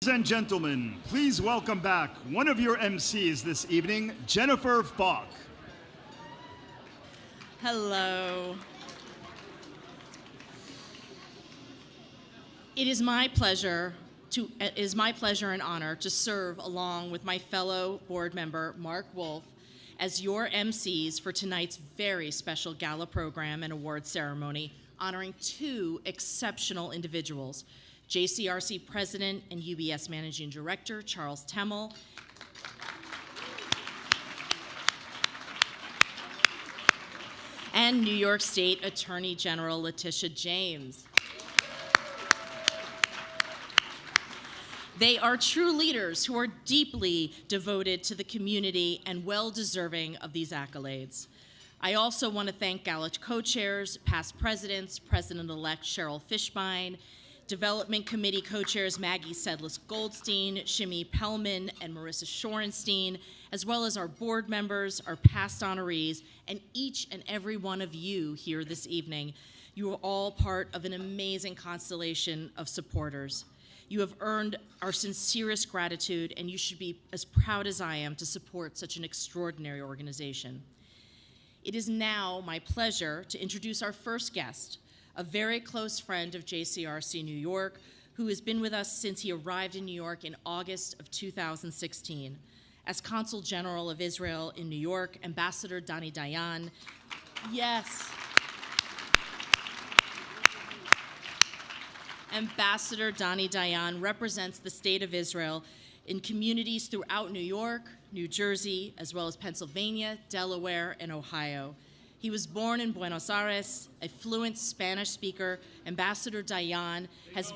Ladies and gentlemen, please welcome back one of your MCs this evening, Jennifer Falk. Hello. It is my pleasure and honor to serve along with my fellow board member, Mark Wolf, as your MCs for tonight's very special gala program and award ceremony honoring two exceptional individuals, JCRC President and UBS Managing Director, Charles Temmel, and New York State Attorney General Letitia James. They are true leaders who are deeply devoted to the community and well-deserving of these accolades. I also want to thank Gala co-chairs, past presidents, President-elect Cheryl Fishbein, Development Committee co-chairs Maggie Sedlis-Goldstein, Shimi Pellman, and Marissa Shorenstein, as well as our board members, our past honorees, and each and every one of you here this evening. You are all part of an amazing constellation of supporters. You have earned our sincerest gratitude, and you should be as proud as I am to support such an extraordinary organization. It is now my pleasure to introduce our first guest, a very close friend of JCRC New York, who has been with us since he arrived in New York in August of 2016. As Consul General of Israel in New York, Ambassador Dani Dayan, yes. Ambassador Dani Dayan represents the state of Israel in communities throughout New York, New Jersey, as well as Pennsylvania, Delaware, and Ohio. He was born in Buenos Aires, a fluent Spanish speaker. Ambassador Dayan has...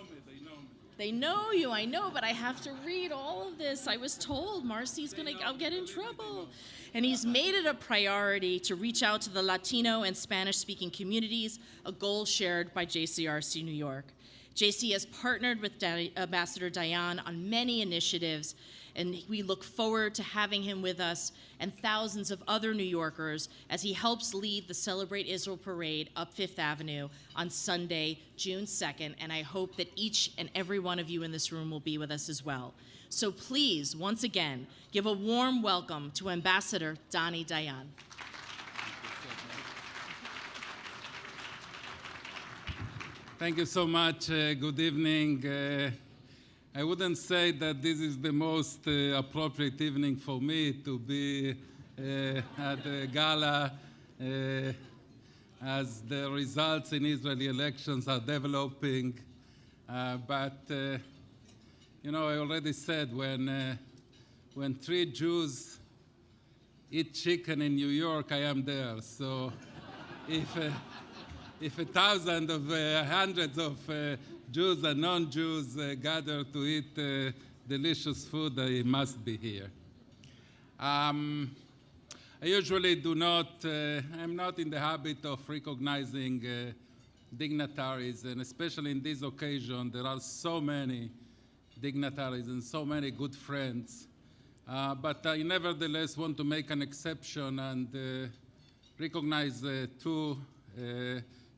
They know you, I know, but I have to read all of this. I was told Marcy's I'll get in trouble. And he's made it a priority to reach out to the Latino and Spanish-speaking communities, a goal shared by JCRC New York. JC has partnered with Ambassador Dayan on many initiatives, and we look forward to having him with us and thousands of other New Yorkers as he helps lead the Celebrate Israel Parade up Fifth Avenue on Sunday, June 2nd, and I hope that each and every one of you in this room will be with us as well. So please, once again, give a warm welcome to Ambassador Dani Dayan. Thank you so much. Good evening. I wouldn't say that this is the most appropriate evening for me to be at the gala as the results in Israeli elections are developing. But you know, I already said when 3 Jews eat chicken in New York, I am there. So if 1,000 of hundreds of Jews and non-Jews gather to eat delicious food, I must be here. I usually I'm not in the habit of recognizing dignitaries, and especially in this occasion, there are so many dignitaries and so many good friends. But I nevertheless want to make an exception and recognize two.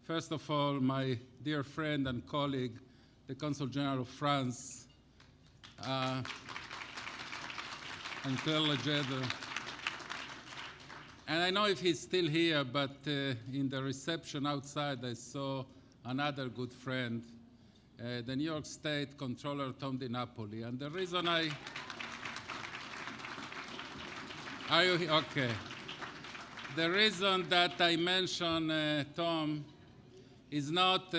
First of all, my dear friend and colleague, the Consul General of France, and Pierre. And I know if he's still here, but in the reception outside, I saw another good friend, the New York State Comptroller Tom DiNapoli. And the reason are you here? Okay. The reason that I mention Tom is not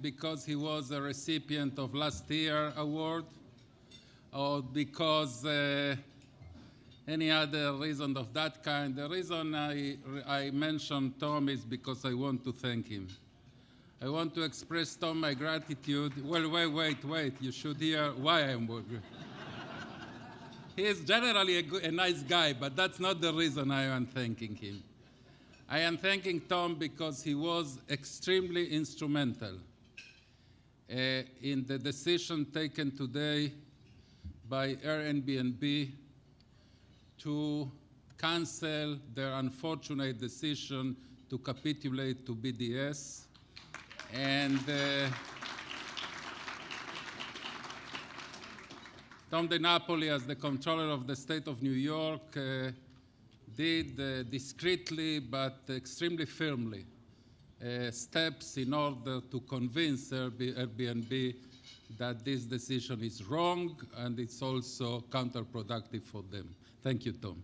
because he was a recipient of last year's award or because any other reason of that kind. The reason I mention Tom is because I want to thank him. I want to express, Tom, my gratitude. Well, wait. You should hear why I'm working. He is generally a nice guy, but that's not the reason I am thanking him. I am thanking Tom because he was extremely instrumental in the decision taken today by Airbnb to cancel their unfortunate decision to capitulate to BDS. And Tom DiNapoli, as the Comptroller of the State of New York, did discreetly but extremely firmly steps in order to convince Airbnb that this decision is wrong and it's also counterproductive for them. Thank you, Tom.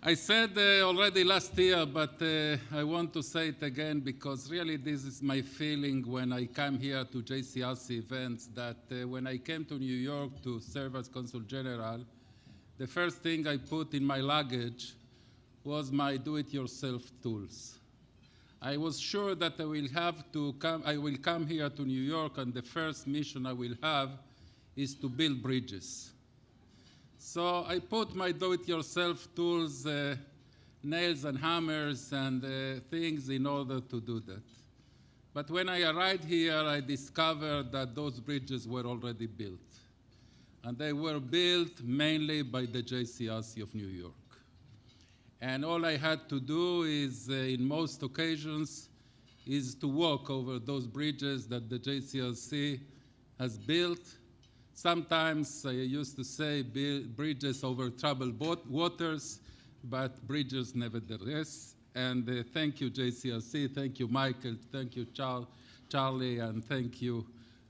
I said already last year, but I want to say it again because really this is my feeling when I come here to JCRC events, that when I came to New York to serve as Consul General, the first thing I put in my luggage was my do-it-yourself tools. I was sure that I will come here to New York, and the first mission I will have is to build bridges. So I put my do-it-yourself tools, nails and hammers and things in order to do that. But when I arrived here, I discovered that those bridges were already built. And they were built mainly by the JCRC of New York. And all I had to do is, in most occasions, is to walk over those bridges that the JCRC has built. Sometimes I used to say bridges over troubled waters, but bridges nevertheless. And thank you, JCRC, thank you, Michael, thank you, Charlie, and thank you,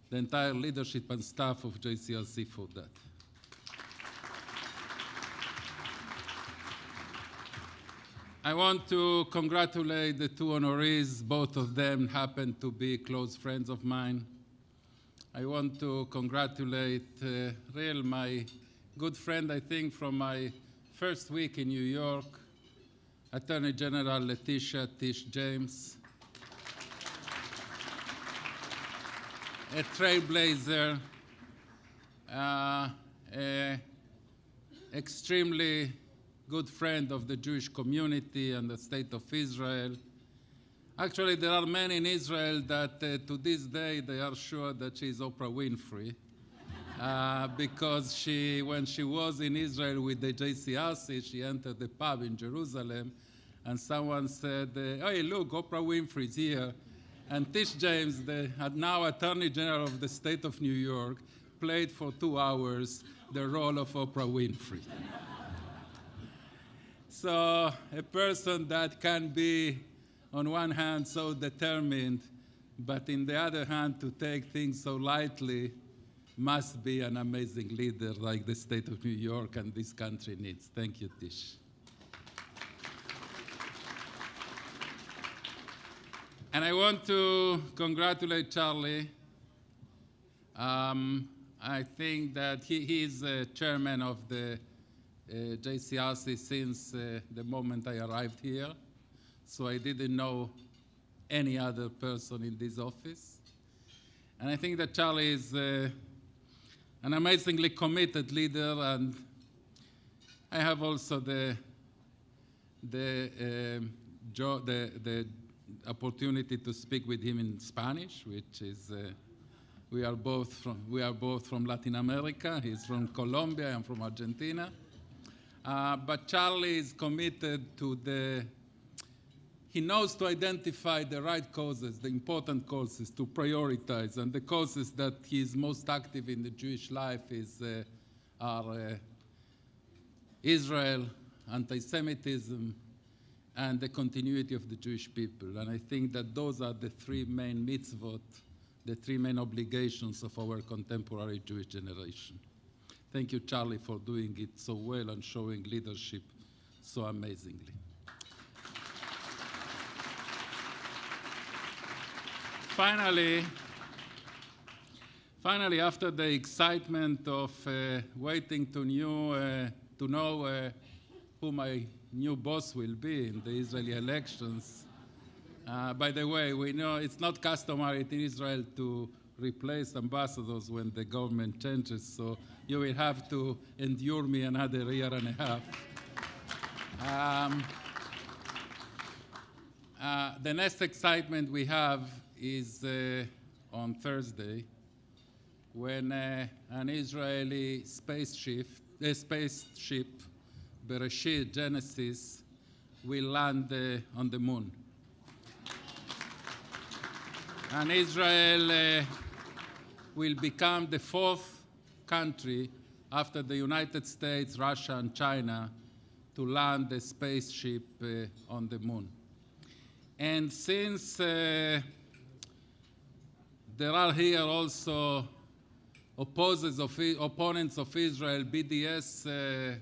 the entire leadership and staff of JCRC for that. I want to congratulate the two honorees. Both of them happen to be close friends of mine. I want to congratulate my good friend, I think, from my first week in New York, Attorney General Letitia Tish James, a trailblazer, extremely good friend of the Jewish community and the State of Israel. Actually, there are many in Israel that to this day they are sure that she is Oprah Winfrey because when she was in Israel with the JCRC, she entered the pub in Jerusalem and someone said, hey, look, Oprah Winfrey is here. And Tish James, the now Attorney General of the State of New York, played for 2 hours the role of Oprah Winfrey. So a person that can be, on one hand, so determined, but in the other hand, to take things so lightly, must be an amazing leader like the State of New York and this country needs. Thank you, Tish. And I want to congratulate Charlie. I think that he is chairman of the JCRC since the moment I arrived here. So I didn't know any other person in this office. And I think that Charlie is an amazingly committed leader, and I have also the opportunity to speak with him in Spanish, which is we are both from Latin America. He's from Colombia, I'm from Argentina. But Charlie is committed to he knows to identify the right causes, the important causes to prioritize, and the causes that he is most active in the Jewish life are Israel, anti-Semitism, and the continuity of the Jewish people. And I think that those are the 3 main mitzvot, the 3 main obligations of our contemporary Jewish generation. Thank you, Charlie, for doing it so well and showing leadership so amazingly. Finally, after the excitement of waiting to know who my new boss will be in the Israeli elections, by the way, we know it's not customary in Israel to replace ambassadors when the government changes, so you will have to endure me another year and a half. The next excitement we have is on Thursday, when an Israeli spaceship, Bereshit, Genesis, will land on the moon. And Israel will become the fourth country after the United States, Russia, and China to land a spaceship on the moon. And since there are here also opponents of Israel, BDS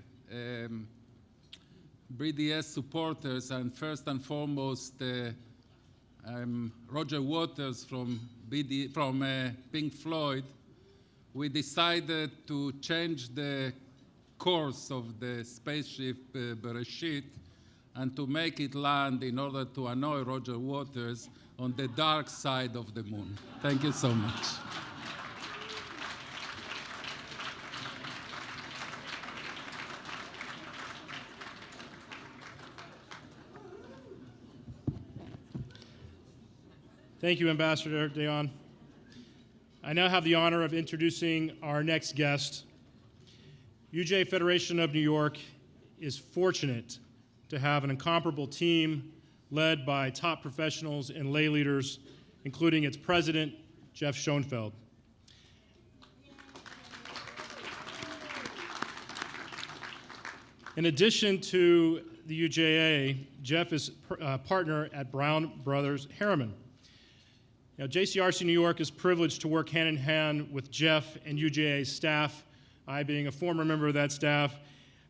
supporters, and first and foremost, Roger Waters from Pink Floyd, we decided to change the course of the spaceship Bereshit and to make it land in order to annoy Roger Waters on the dark side of the moon. Thank you so much. Thank you, Ambassador Dayan. I now have the honor of introducing our next guest. UJ Federation of New York is fortunate to have an incomparable team led by top professionals and lay leaders, including its president, Jeff Schoenfeld. In addition to the UJA, Jeff is a partner at Brown Brothers Harriman. Now, JCRC New York is privileged to work hand in hand with Jeff and UJA's staff, I being a former member of that staff,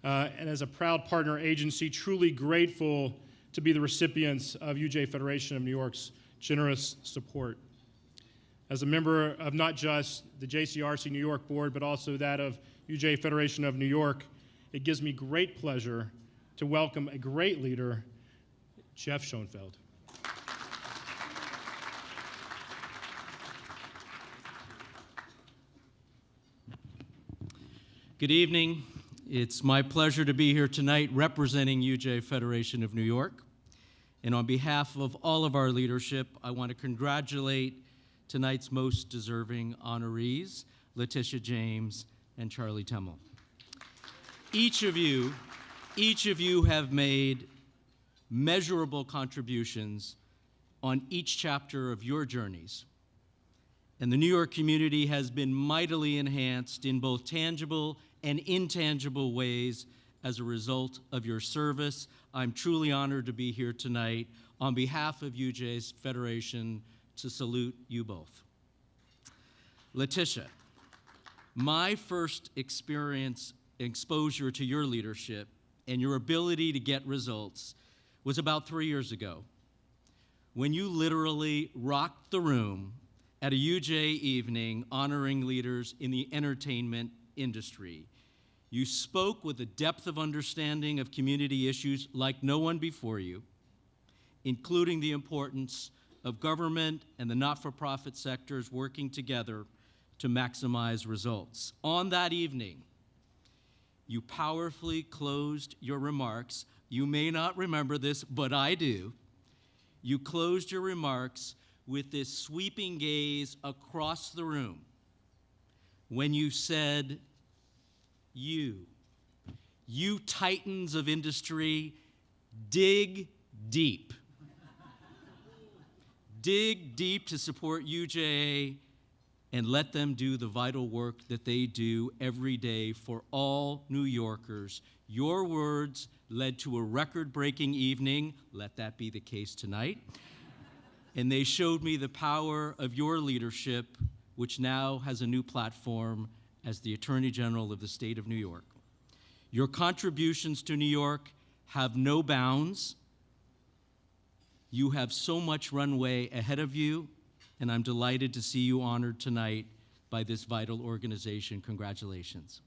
and as a proud partner agency, truly grateful to be the recipients of UJ Federation of New York's generous support. As a member of not just the JCRC New York board, but also that of UJ Federation of New York, it gives me great pleasure to welcome a great leader, Jeff Schoenfeld. Good evening. It's my pleasure to be here tonight representing UJ Federation of New York. And on behalf of all of our leadership, I want to congratulate tonight's most deserving honorees, Letitia James and Charlie Temmel. Each of you have made measurable contributions on each chapter of your journeys. And the New York community has been mightily enhanced in both tangible and intangible ways as a result of your service. I'm truly honored to be here tonight on behalf of UJ's Federation to salute you both. Letitia, my first exposure to your leadership and your ability to get results was about 3 years ago, when you literally rocked the room at a UJ evening honoring leaders in the entertainment industry. You spoke with a depth of understanding of community issues like no one before you, including the importance of government and the not-for-profit sectors working together to maximize results. On that evening, you powerfully closed your remarks. You may not remember this, but I do. You closed your remarks with this sweeping gaze across the room when you said, you titans of industry, dig deep. Dig deep to support UJA and let them do the vital work that they do every day for all New Yorkers. Your words led to a record-breaking evening. Let that be the case tonight. And they showed me the power of your leadership, which now has a new platform as the Attorney General of the state of New York. Your contributions to New York have no bounds. You have so much runway ahead of you, and I'm delighted to see you honored tonight by this vital organization. Congratulations.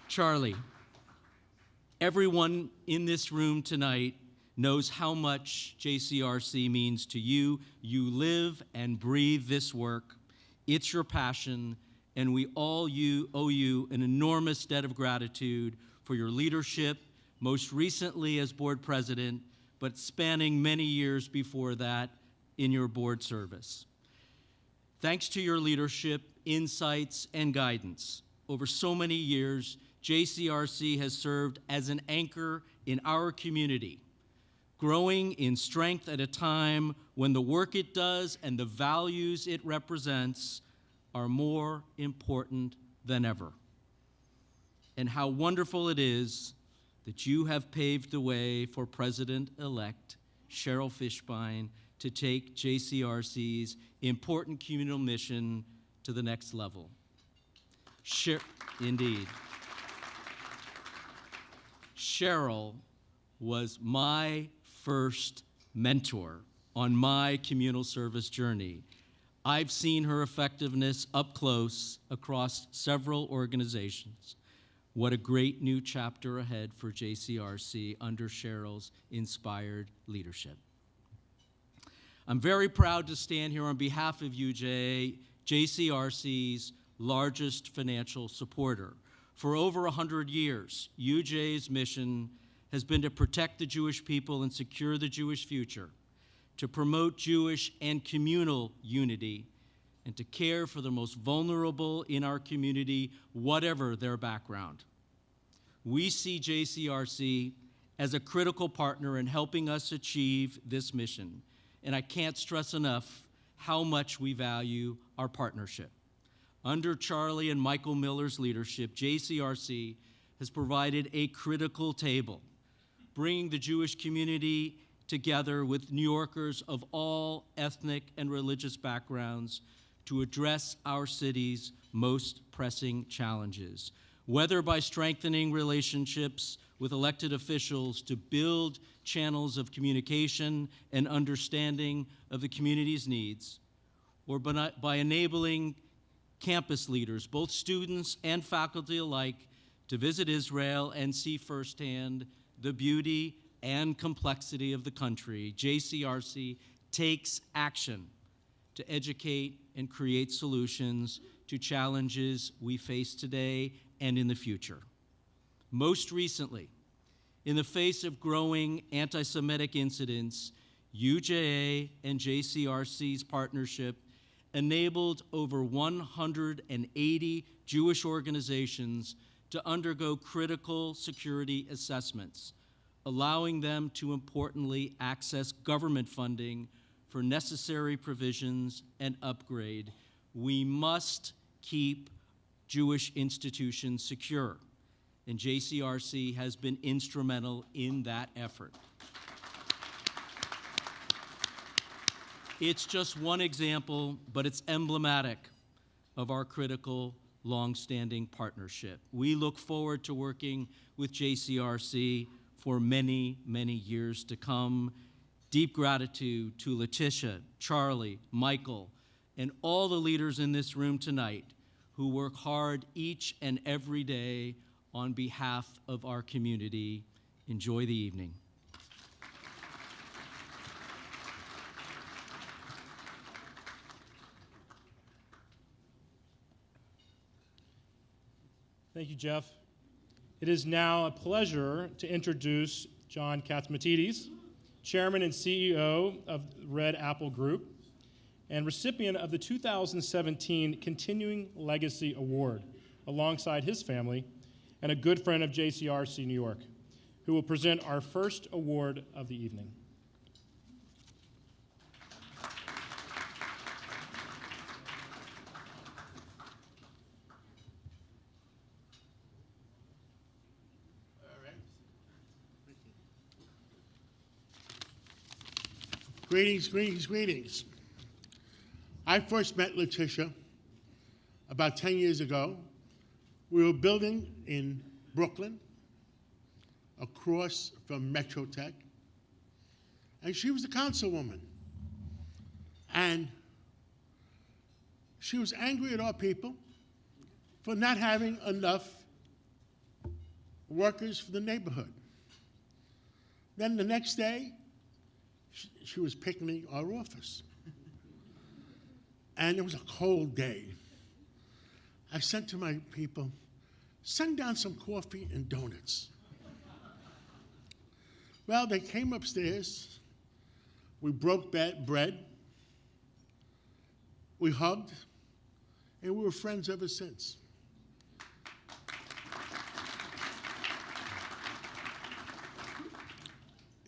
Charlie, everyone in this room tonight knows how much JCRC means to you. You live and breathe this work. It's your passion, and we all owe you an enormous debt of gratitude for your leadership, most recently as board president, but spanning many years before that in your board service. Thanks to your leadership, insights, and guidance, over so many years, JCRC has served as an anchor in our community, growing in strength at a time when the work it does and the values it represents are more important than ever. And how wonderful it is that you have paved the way for President-elect Cheryl Fishbein to take JCRC's important communal mission to the next level. Indeed. Cheryl was my first mentor on my communal service journey. I've seen her effectiveness up close across several organizations. What a great new chapter ahead for JCRC under Cheryl's inspired leadership. I'm very proud to stand here on behalf of UJ, JCRC's largest financial supporter. For over 100 years, UJ's mission has been to protect the Jewish people and secure the Jewish future, to promote Jewish and communal unity, and to care for the most vulnerable in our community, whatever their background. We see JCRC as a critical partner in helping us achieve this mission, and I can't stress enough how much we value our partnership. Under Charlie and Michael Miller's leadership, JCRC has provided a critical table, bringing the Jewish community together with New Yorkers of all ethnic and religious backgrounds to address our city's most pressing challenges, whether by strengthening relationships with elected officials to build channels of communication and understanding of the community's needs, or by enabling campus leaders, both students and faculty alike, to visit Israel and see firsthand the beauty and complexity of the country. JCRC takes action to educate and create solutions to challenges we face today and in the future. Most recently, in the face of growing anti-Semitic incidents, UJA and JCRC's partnership enabled over 180 Jewish organizations to undergo critical security assessments, allowing them to importantly access government funding for necessary provisions and upgrade. We must keep Jewish institutions secure, and JCRC has been instrumental in that effort. It's just one example, but it's emblematic of our critical, long-standing partnership. We look forward to working with JCRC for many, many years to come. Deep gratitude to Letitia, Charlie, Michael, and all the leaders in this room tonight who work hard each and every day on behalf of our community. Enjoy the evening. Thank you, Jeff. It is now a pleasure to introduce John Katzmatidis, Chairman and CEO of Red Apple Group and recipient of the 2017 Continuing Legacy Award, alongside his family, and a good friend of JCRC New York, who will present our first award of the evening. Greetings, greetings, greetings. I first met Letitia about 10 years ago. We were building in Brooklyn, across from Metro Tech, and she was the councilwoman. And she was angry at our people for not having enough workers for the neighborhood. Then the next day, she was picketing our office. And it was a cold day. I said to my people, send down some coffee and donuts. Well, they came upstairs. We broke bread. We hugged. And we were friends ever since.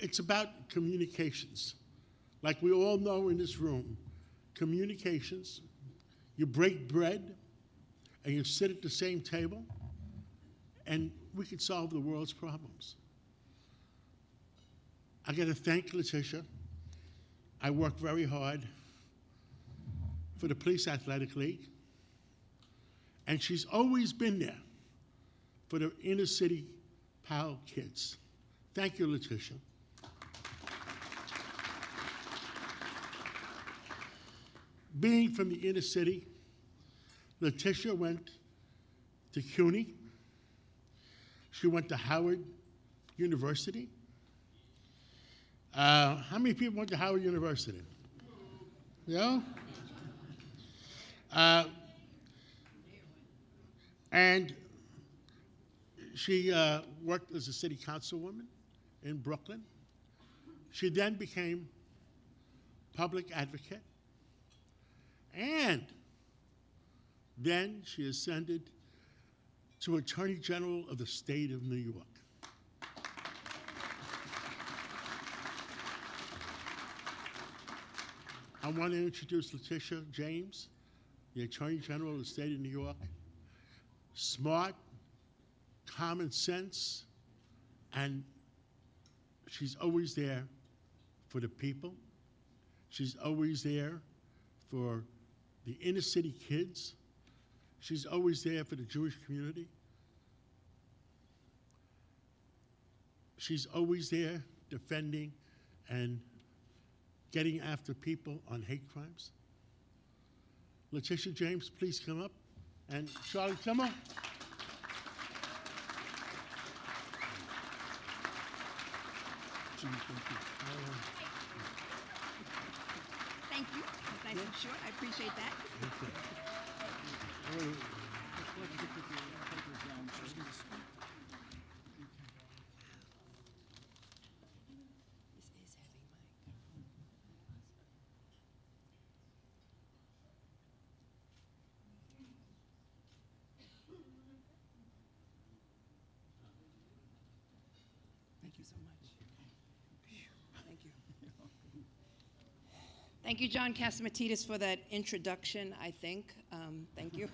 It's about communications. Like we all know in this room, communications, you break bread and you sit at the same table, and we could solve the world's problems. I got to thank Letitia. I worked very hard for the Police Athletic League, and she's always been there for the inner city PAL kids. Thank you, Letitia. Being from the inner city, Letitia went to CUNY. She went to Howard University. How many people went to Howard University? Yeah? And she worked as a city councilwoman in Brooklyn. She then became public advocate. And then she ascended to Attorney General of the state of New York. I want to introduce Letitia James, the Attorney General of the state of New York. Smart, common sense, and she's always there for the people. She's always there for the inner city kids. She's always there for the Jewish community. She's always there defending and getting after people on hate crimes. Letitia James, please come up. And Charlie Timmer. Thank you. It's nice and short. I appreciate that. This is heavy, Mike. Thank you so much. Thank you. Thank you, John Catsimatidis, for that introduction, I think. Thank you.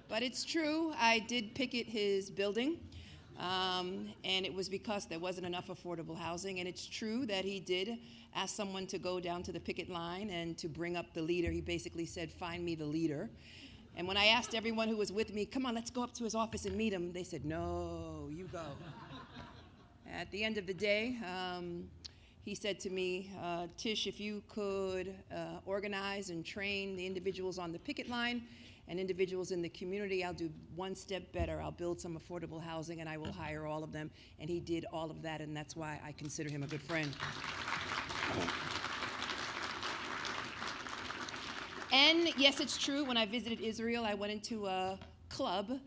But it's true, I did picket his building, and it was because there wasn't enough affordable housing. And it's true that he did ask someone to go down to the picket line and to bring up the leader. He basically said, "Find me the leader." And when I asked everyone who was with me, "Come on, let's go up to his office and meet him," they said, "No, you go." At the end of the day, he said to me, "Tish, if you could organize and train the individuals on the picket line and individuals in the community, I'll do one step better. I'll build some affordable housing and I will hire all of them." And he did all of that, and that's why I consider him a good friend. And yes, it's true, when I visited Israel, I went into a club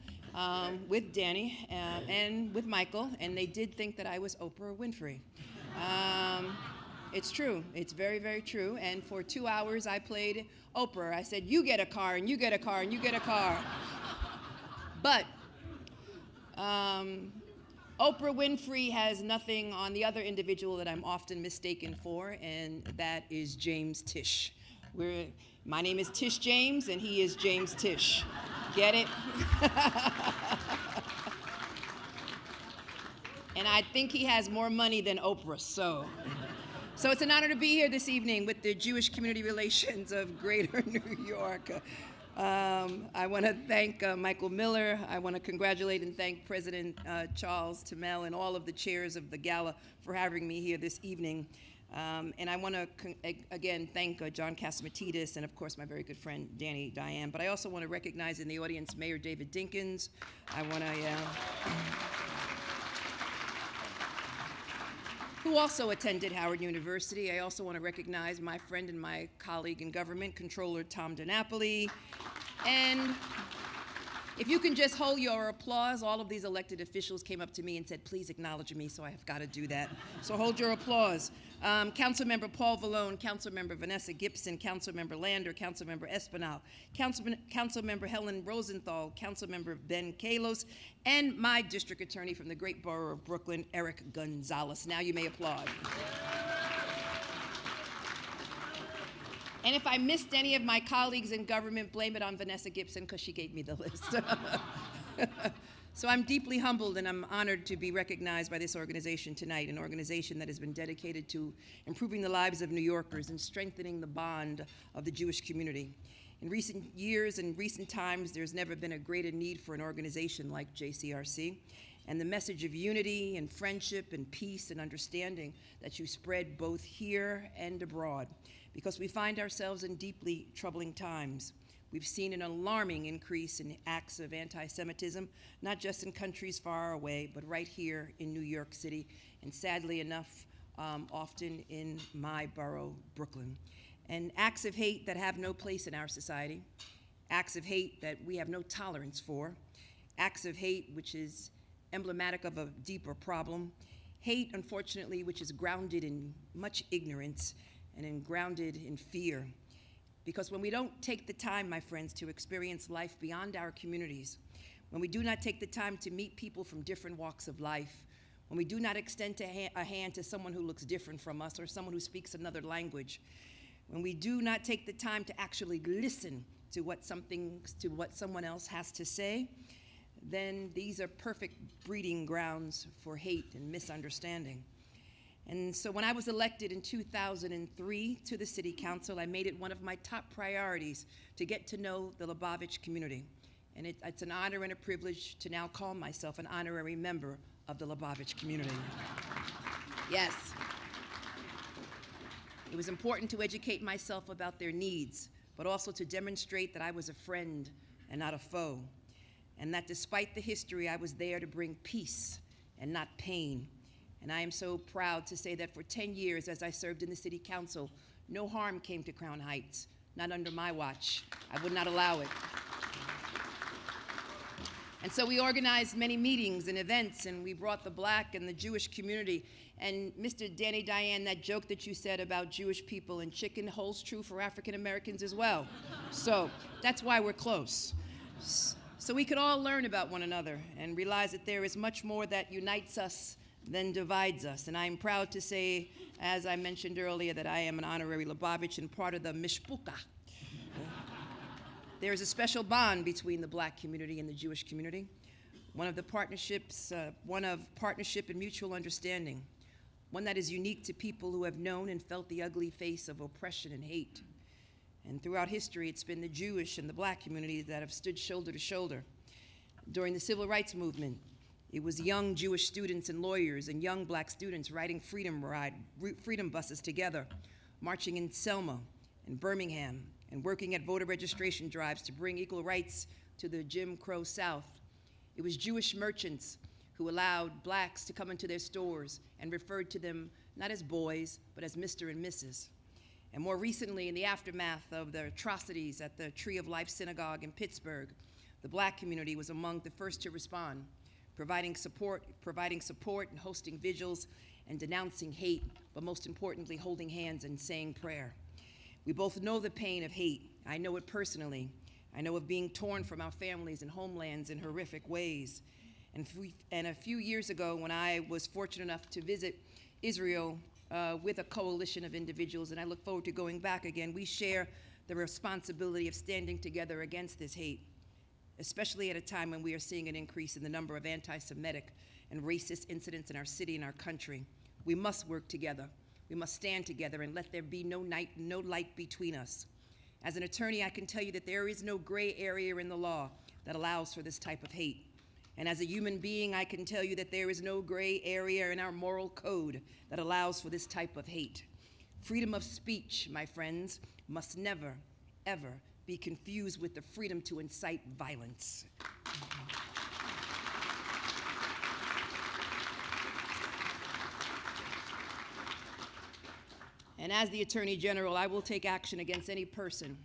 with Danny and with Michael, and they did think that I was Oprah Winfrey. It's true. It's very, very true. And for 2 hours, I played Oprah. I said, "You get a car, and you get a car, and you get a car." But Oprah Winfrey has nothing on the other individual that I'm often mistaken for, and that is James Tish. My name is Tish James, and he is James Tish. Get it? And I think he has more money than Oprah, so it's an honor to be here this evening with the Jewish Community Relations of Greater New York. I want to thank Michael Miller. I want to congratulate and thank President Charles Tamel and all of the chairs of the Gala for having me here this evening. And I want to, again, thank John Catsimatidis and, of course, my very good friend, Danny Diane. But I also want to recognize in the audience Mayor David Dinkins. I want to, who also attended Howard University. I also want to recognize my friend and my colleague in government, Controller Tom DiNapoli. And If you can just hold your applause, all of these elected officials came up to me and said, please acknowledge me, so I have got to do that. So hold your applause. Councilmember Paul Vallone, Councilmember Vanessa Gibson, Councilmember Lander, Councilmember Espinal, Councilmember Helen Rosenthal, Councilmember Ben Kalos, and my district attorney from the great borough of Brooklyn, Eric Gonzalez. Now you may applaud. And if I missed any of my colleagues in government, blame it on Vanessa Gibson because she gave me the list. So I'm deeply humbled and I'm honored to be recognized by this organization tonight, an organization that has been dedicated to improving the lives of New Yorkers and strengthening the bond of the Jewish community. In recent years and recent times, there's never been a greater need for an organization like JCRC, and the message of unity and friendship and peace and understanding that you spread both here and abroad, because we find ourselves in deeply troubling times. We've seen an alarming increase in acts of anti-Semitism, not just in countries far away, but right here in New York City, and sadly enough, often in my borough, Brooklyn. And acts of hate that have no place in our society, acts of hate that we have no tolerance for, acts of hate which is emblematic of a deeper problem, hate, unfortunately, which is grounded in much ignorance and grounded in fear. Because when we don't take the time, my friends, to experience life beyond our communities, when we do not take the time to meet people from different walks of life, when we do not extend a hand to someone who looks different from us or someone who speaks another language, when we do not take the time to actually listen to what someone else has to say, then these are perfect breeding grounds for hate and misunderstanding. And so when I was elected in 2003 to the City Council, I made it one of my top priorities to get to know the Lubavitch community. And it's an honor and a privilege to now call myself an honorary member of the Lubavitch community. Yes. It was important to educate myself about their needs, but also to demonstrate that I was a friend and not a foe. And that despite the history, I was there to bring peace and not pain. And I am so proud to say that for 10 years, as I served in the City Council, no harm came to Crown Heights, not under my watch. I would not allow it. And so we organized many meetings and events, and we brought the Black and the Jewish community. And Mr. Danny Diane, that joke that you said about Jewish people and chicken holds true for African Americans as well. So that's why we're close. So we could all learn about one another and realize that there is much more that unites us than divides us. And I'm proud to say, as I mentioned earlier, that I am an honorary Lubavitch and part of the Mishpucha. There is a special bond between the Black community and the Jewish community, one of partnership and mutual understanding, one that is unique to people who have known and felt the ugly face of oppression and hate. And throughout history, it's been the Jewish and the Black communities that have stood shoulder to shoulder. During the Civil Rights Movement, it was young Jewish students and lawyers and young Black students riding freedom buses together, marching in Selma and Birmingham, and working at voter registration drives to bring equal rights to the Jim Crow South. It was Jewish merchants who allowed Blacks to come into their stores and referred to them not as boys, but as Mr. and Mrs. And more recently, in the aftermath of the atrocities at the Tree of Life Synagogue in Pittsburgh, the Black community was among the first to respond, providing support and hosting vigils and denouncing hate, but most importantly, holding hands and saying prayer. We both know the pain of hate. I know it personally. I know of being torn from our families and homelands in horrific ways. And a few years ago, when I was fortunate enough to visit Israel with a coalition of individuals, and I look forward to going back again, we share the responsibility of standing together against this hate, especially at a time when we are seeing an increase in the number of anti-Semitic and racist incidents in our city and our country. We must work together. We must stand together and let there be no light between us. As an attorney, I can tell you that there is no gray area in the law that allows for this type of hate. And as a human being, I can tell you that there is no gray area in our moral code that allows for this type of hate. Freedom of speech, my friends, must never, ever be confused with the freedom to incite violence. And as the Attorney General, I will take action against any person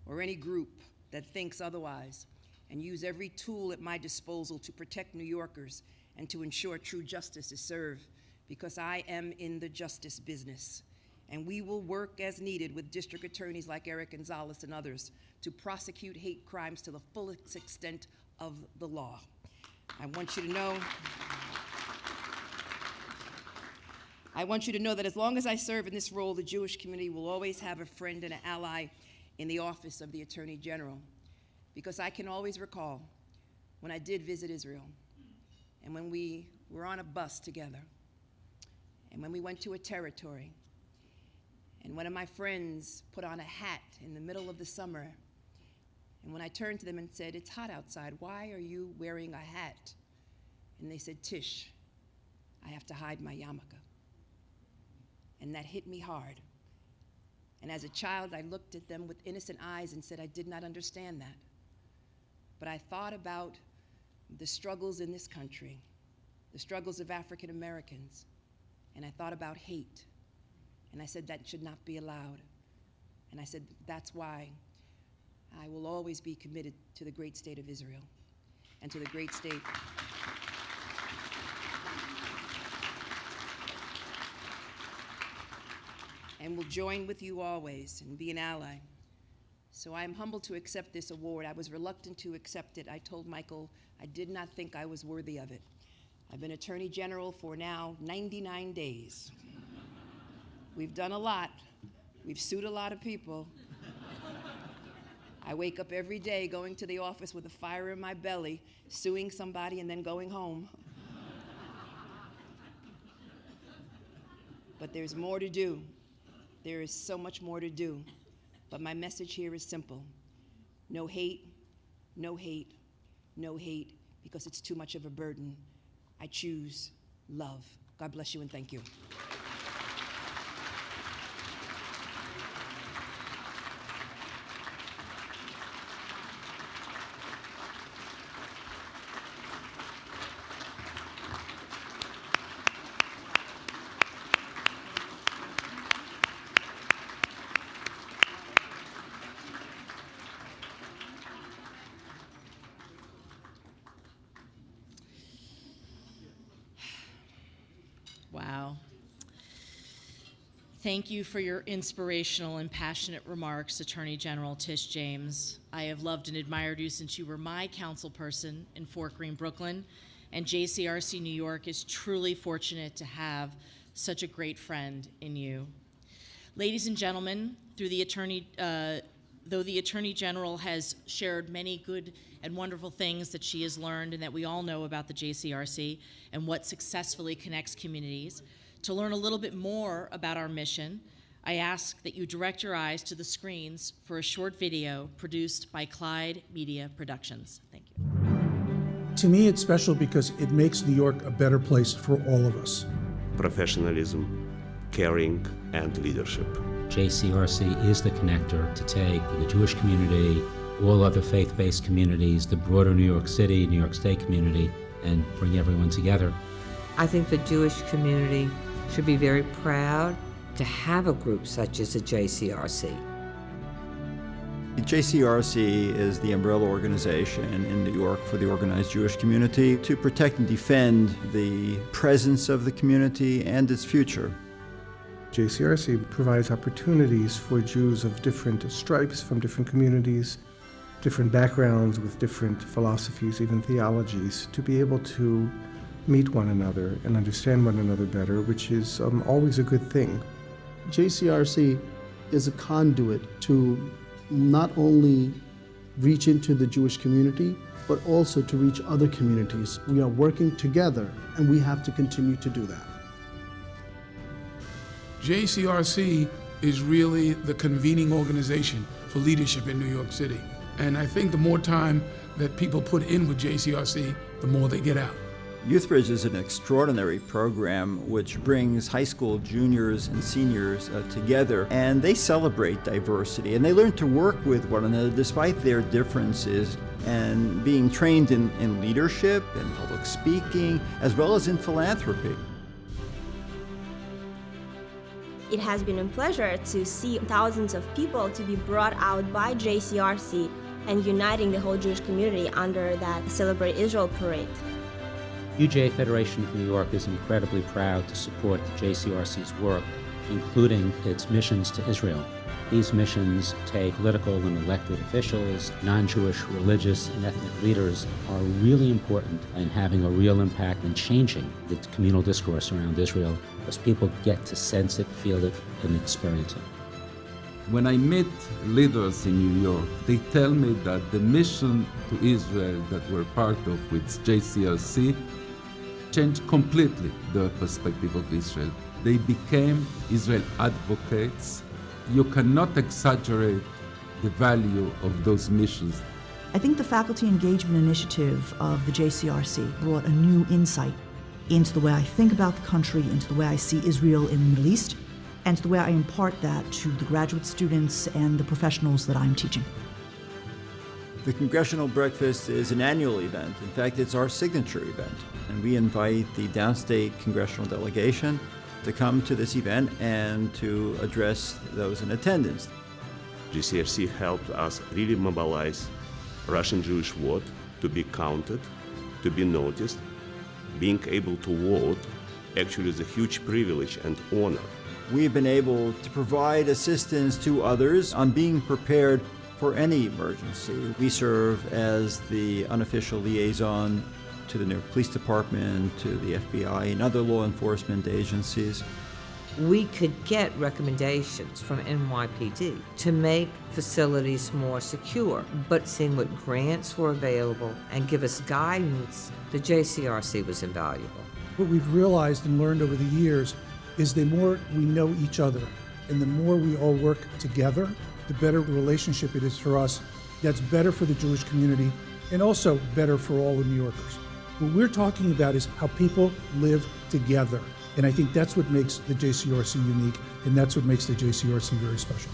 or any group that thinks otherwise. and use every tool at my disposal to protect New Yorkers and to ensure true justice is served, because I am in the justice business. And we will work as needed with district attorneys like Eric Gonzalez and others to prosecute hate crimes to the fullest extent of the law. I want you to know that as long as I serve in this role, the Jewish community will always have a friend and an ally in the office of the Attorney General, because I can always recall when I did visit Israel, and when we were on a bus together, and when we went to a territory, and one of my friends put on a hat in the middle of the summer, and when I turned to them and said, "It's hot outside, why are you wearing a hat?" And they said, "Tish, I have to hide my yarmulke." And that hit me hard. And as a child, I looked at them with innocent eyes and said I did not understand that. But I thought about the struggles in this country, the struggles of African Americans, and I thought about hate. And I said that should not be allowed. And I said that's why I will always be committed to the great state of Israel and to the great state. And will join with you always and be an ally. So I am humbled to accept this award. I was reluctant to accept it. I told Michael I did not think I was worthy of it. I've been Attorney General for now 99 days. We've done a lot. We've sued a lot of people. I wake up every day going to the office with a fire in my belly, suing somebody and then going home. But there's more to do. There is so much more to do. But my message here is simple. No hate, no hate, no hate, because it's too much of a burden. I choose love. God bless you and thank you. Wow. Thank you for your inspirational and passionate remarks, Attorney General Tish James. I have loved and admired you since you were my council person in Fort Greene, Brooklyn, and JCRC New York is truly fortunate to have such a great friend in you. Ladies and gentlemen, though the Attorney General has shared many good and wonderful things that she has learned and that we all know about the JCRC and what successfully connects communities, to learn a little bit more about our mission, I ask that you direct your eyes to the screens for a short video produced by Clyde Media Productions. Thank you. To me, it's special because it makes New York a better place for all of us. Professionalism, caring, and leadership. JCRC is the connector to take the Jewish community, all other faith-based communities, the broader New York City, New York State community, and bring everyone together. I think the Jewish community should be very proud to have a group such as the JCRC. The JCRC is the umbrella organization in New York for the organized Jewish community to protect and defend the presence of the community and its future. JCRC provides opportunities for Jews of different stripes, from different communities, different backgrounds with different philosophies, even theologies, to be able to meet one another and understand one another better, which is always a good thing. JCRC is a conduit to not only reach into the Jewish community, but also to reach other communities. We are working together, and we have to continue to do that. JCRC is really the convening organization for leadership in New York City. And I think the more time that people put in with JCRC, the more they get out. YouthBridge is an extraordinary program which brings high school juniors and seniors together, and they celebrate diversity and they learn to work with one another despite their differences, and being trained in leadership and public speaking as well as in philanthropy. It has been a pleasure to see thousands of people to be brought out by JCRC and uniting the whole Jewish community under that Celebrate Israel parade. UJA Federation of New York is incredibly proud to support the JCRC's work, including its missions to Israel. These missions take political and elected officials, non-Jewish religious and ethnic leaders are really important in having a real impact in changing the communal discourse around Israel as people get to sense it, feel it, and experience it. When I meet leaders in New York, they tell me that the mission to Israel that we're part of with JCRC changed completely their perspective of Israel. They became Israel advocates. You cannot exaggerate the value of those missions. I think the Faculty Engagement Initiative of the JCRC brought a new insight into the way I think about the country, into the way I see Israel in the Middle East, and to the way I impart that to the graduate students and the professionals that I'm teaching. The Congressional Breakfast is an annual event. In fact, it's our signature event. And we invite the downstate congressional delegation to come to this event and to address those in attendance. JCRC helped us really mobilize Russian Jewish vote to be counted, to be noticed. Being able to vote actually is a huge privilege and honor. We've been able to provide assistance to others on being prepared for any emergency. We serve as the unofficial liaison to the New York Police Department, to the FBI, and other law enforcement agencies. We could get recommendations from NYPD to make facilities more secure, but seeing what grants were available and give us guidance, the JCRC was invaluable. What we've realized and learned over the years is the more we know each other and the more we all work together, the better the relationship it is for us. That's better for the Jewish community and also better for all the New Yorkers. What we're talking about is how people live together. And I think that's what makes the JCRC unique, and that's what makes the JCRC very special.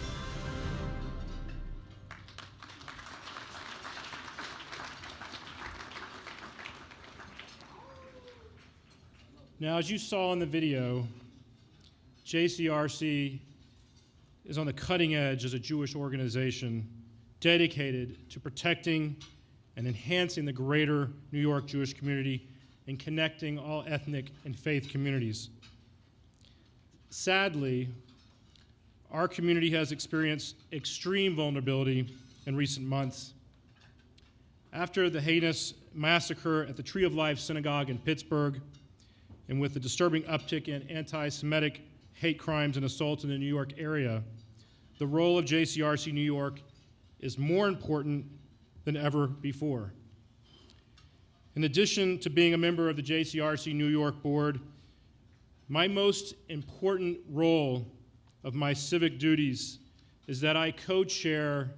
Now, as you saw in the video, JCRC is on the cutting edge as a Jewish organization dedicated to protecting and enhancing the greater New York Jewish community and connecting all ethnic and faith communities. Sadly, our community has experienced extreme vulnerability in recent months. After the heinous massacre at the Tree of Life Synagogue in Pittsburgh, and with the disturbing uptick in anti-Semitic hate crimes and assaults in the New York area, the role of JCRC New York is more important than ever before. In addition to being a member of the JCRC New York board, my most important role of my civic duties is that I co-chair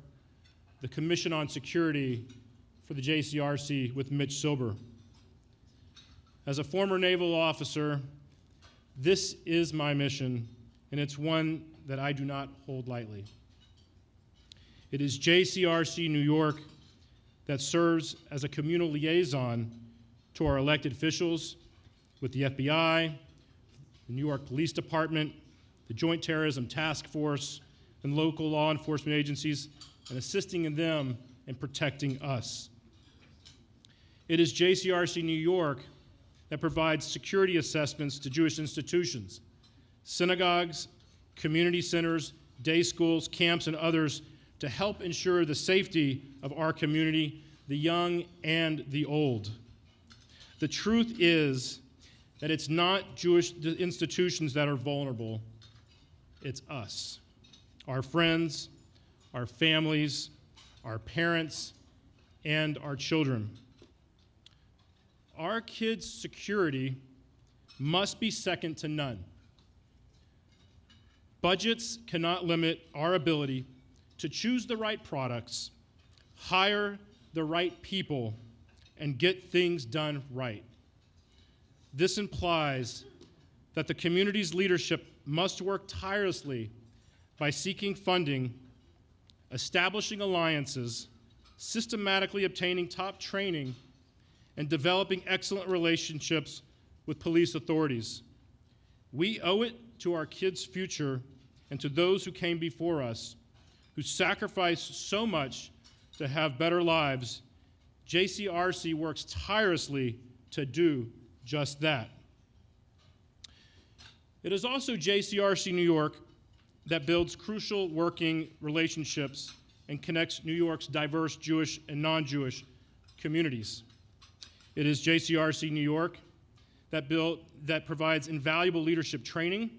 the Commission on Security for the JCRC with Mitch Silber. As a former naval officer, this is my mission, and it's one that I do not hold lightly. It is JCRC New York that serves as a communal liaison to our elected officials with the FBI, the New York Police Department, the Joint Terrorism Task Force, and local law enforcement agencies, and assisting in them in protecting us. It is JCRC New York that provides security assessments to Jewish institutions, synagogues, community centers, day schools, camps, and others to help ensure the safety of our community, the young and the old. The truth is that it's not Jewish institutions that are vulnerable, it's us, our friends, our families, our parents, and our children. Our kids' security must be second to none. Budgets cannot limit our ability to choose the right products, hire the right people, and get things done right. This implies that the community's leadership must work tirelessly by seeking funding, establishing alliances, systematically obtaining top training, and developing excellent relationships with police authorities. We owe it to our kids' future and to those who came before us, who sacrificed so much to have better lives, JCRC works tirelessly to do just that. It is also JCRC New York that builds crucial working relationships and connects New York's diverse Jewish and non-Jewish communities. It is JCRC New York that provides invaluable leadership training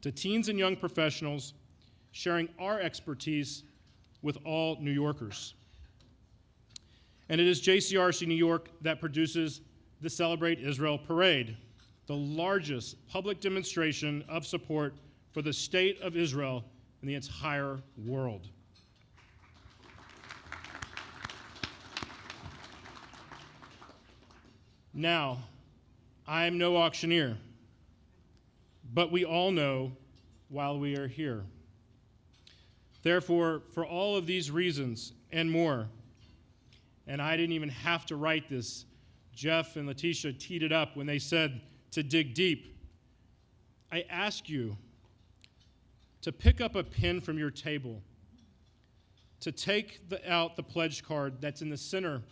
to teens and young professionals, sharing our expertise with all New Yorkers. And it is JCRC New York that produces the Celebrate Israel Parade, the largest public demonstration of support for the state of Israel in the entire world. Now, I am no auctioneer, but we all know while we are here. Therefore, for all of these reasons and more, and I didn't even have to write this, Jeff and Letitia teed it up when they said to dig deep. I ask you to pick up a pen from your table, to take out the pledge card that's in the center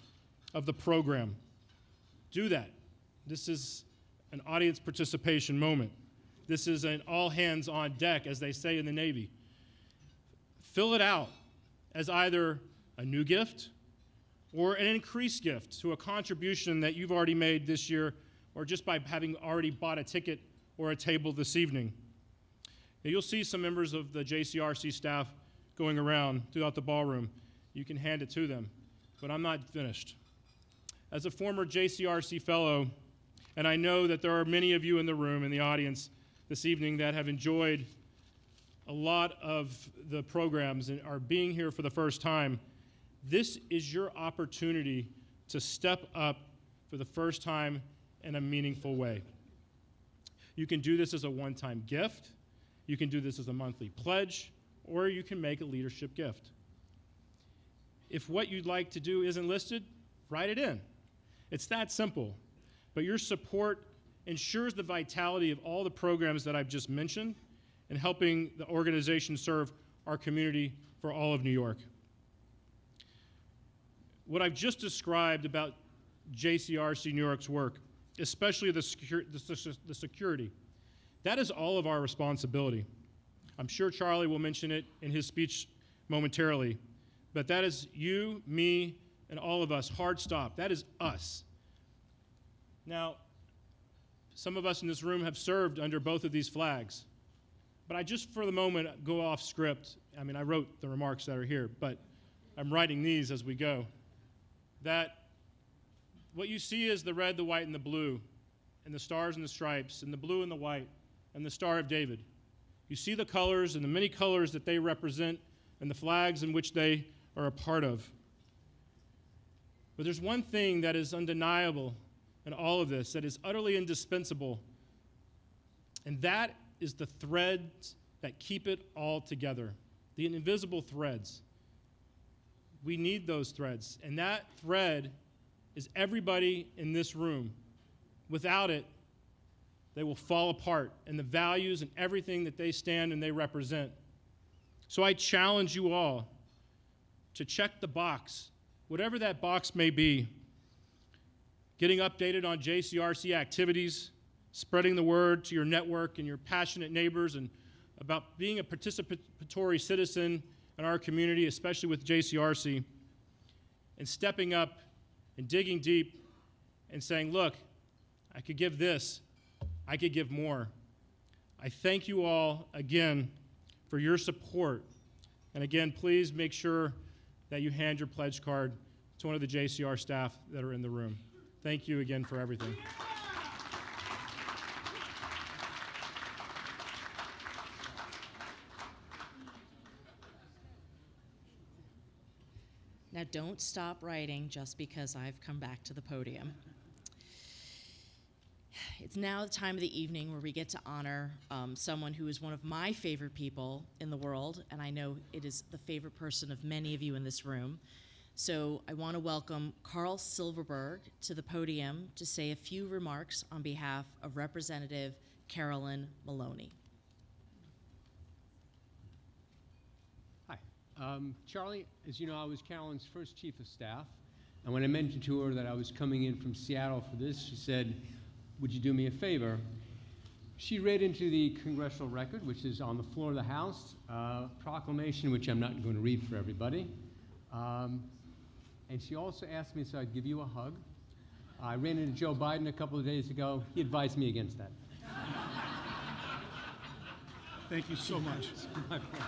of the program. Do that. This is an audience participation moment. This is an all hands on deck, as they say in the Navy. Fill it out as either a new gift or an increased gift to a contribution that you've already made this year, or just by having already bought a ticket or a table this evening. Now, you'll see some members of the JCRC staff going around throughout the ballroom. You can hand it to them, but I'm not finished. As a former JCRC fellow, and I know that there are many of you in the room, in the audience this evening, that have enjoyed a lot of the programs and are being here for the first time, this is your opportunity to step up for the first time in a meaningful way. You can do this as a one-time gift, you can do this as a monthly pledge, or you can make a leadership gift. If what you'd like to do isn't listed, write it in. It's that simple. But your support ensures the vitality of all the programs that I've just mentioned and helping the organization serve our community for all of New York. What I've just described about JCRC New York's work, especially the security, that is all of our responsibility. I'm sure Charlie will mention it in his speech momentarily, but that is you, me, and all of us, hard stop. That is us. Now, some of us in this room have served under both of these flags, but I just for the moment go off script. I mean, I wrote the remarks that are here, but I'm writing these as we go. That what you see is the red, the white, and the blue, and the stars and the stripes, and the blue and the white, and the Star of David. You see the colors and the many colors that they represent and the flags in which they are a part of. But there's one thing that is undeniable in all of this, that is utterly indispensable, and that is the threads that keep it all together, the invisible threads. We need those threads, and that thread is everybody in this room. Without it, they will fall apart, and the values and everything that they stand and they represent. So I challenge you all to check the box, whatever that box may be, getting updated on JCRC activities, spreading the word to your network and your passionate neighbors, and about being a participatory citizen in our community, especially with JCRC, and stepping up and digging deep and saying, look, I could give this, I could give more. I thank you all again for your support. And again, please make sure that you hand your pledge card to one of the JCR staff that are in the room. Thank you again for everything. Now, don't stop writing just because I've come back to the podium. It's now the time of the evening where we get to honor someone who is one of my favorite people in the world, and I know it is the favorite person of many of you in this room. So I want to welcome Carl Silverberg to the podium to say a few remarks on behalf of Representative Carolyn Maloney. Hi. Charlie, as you know, I was Carolyn's first chief of staff. And when I mentioned to her that I was coming in from Seattle for this, she said, would you do me a favor? She read into the congressional record, which is on the floor of the House, proclamation, which I'm not going to read for everybody. And she also asked me if I'd give you a hug. I ran into Joe Biden a couple of days ago. He advised me against that. Thank you so much. My pleasure.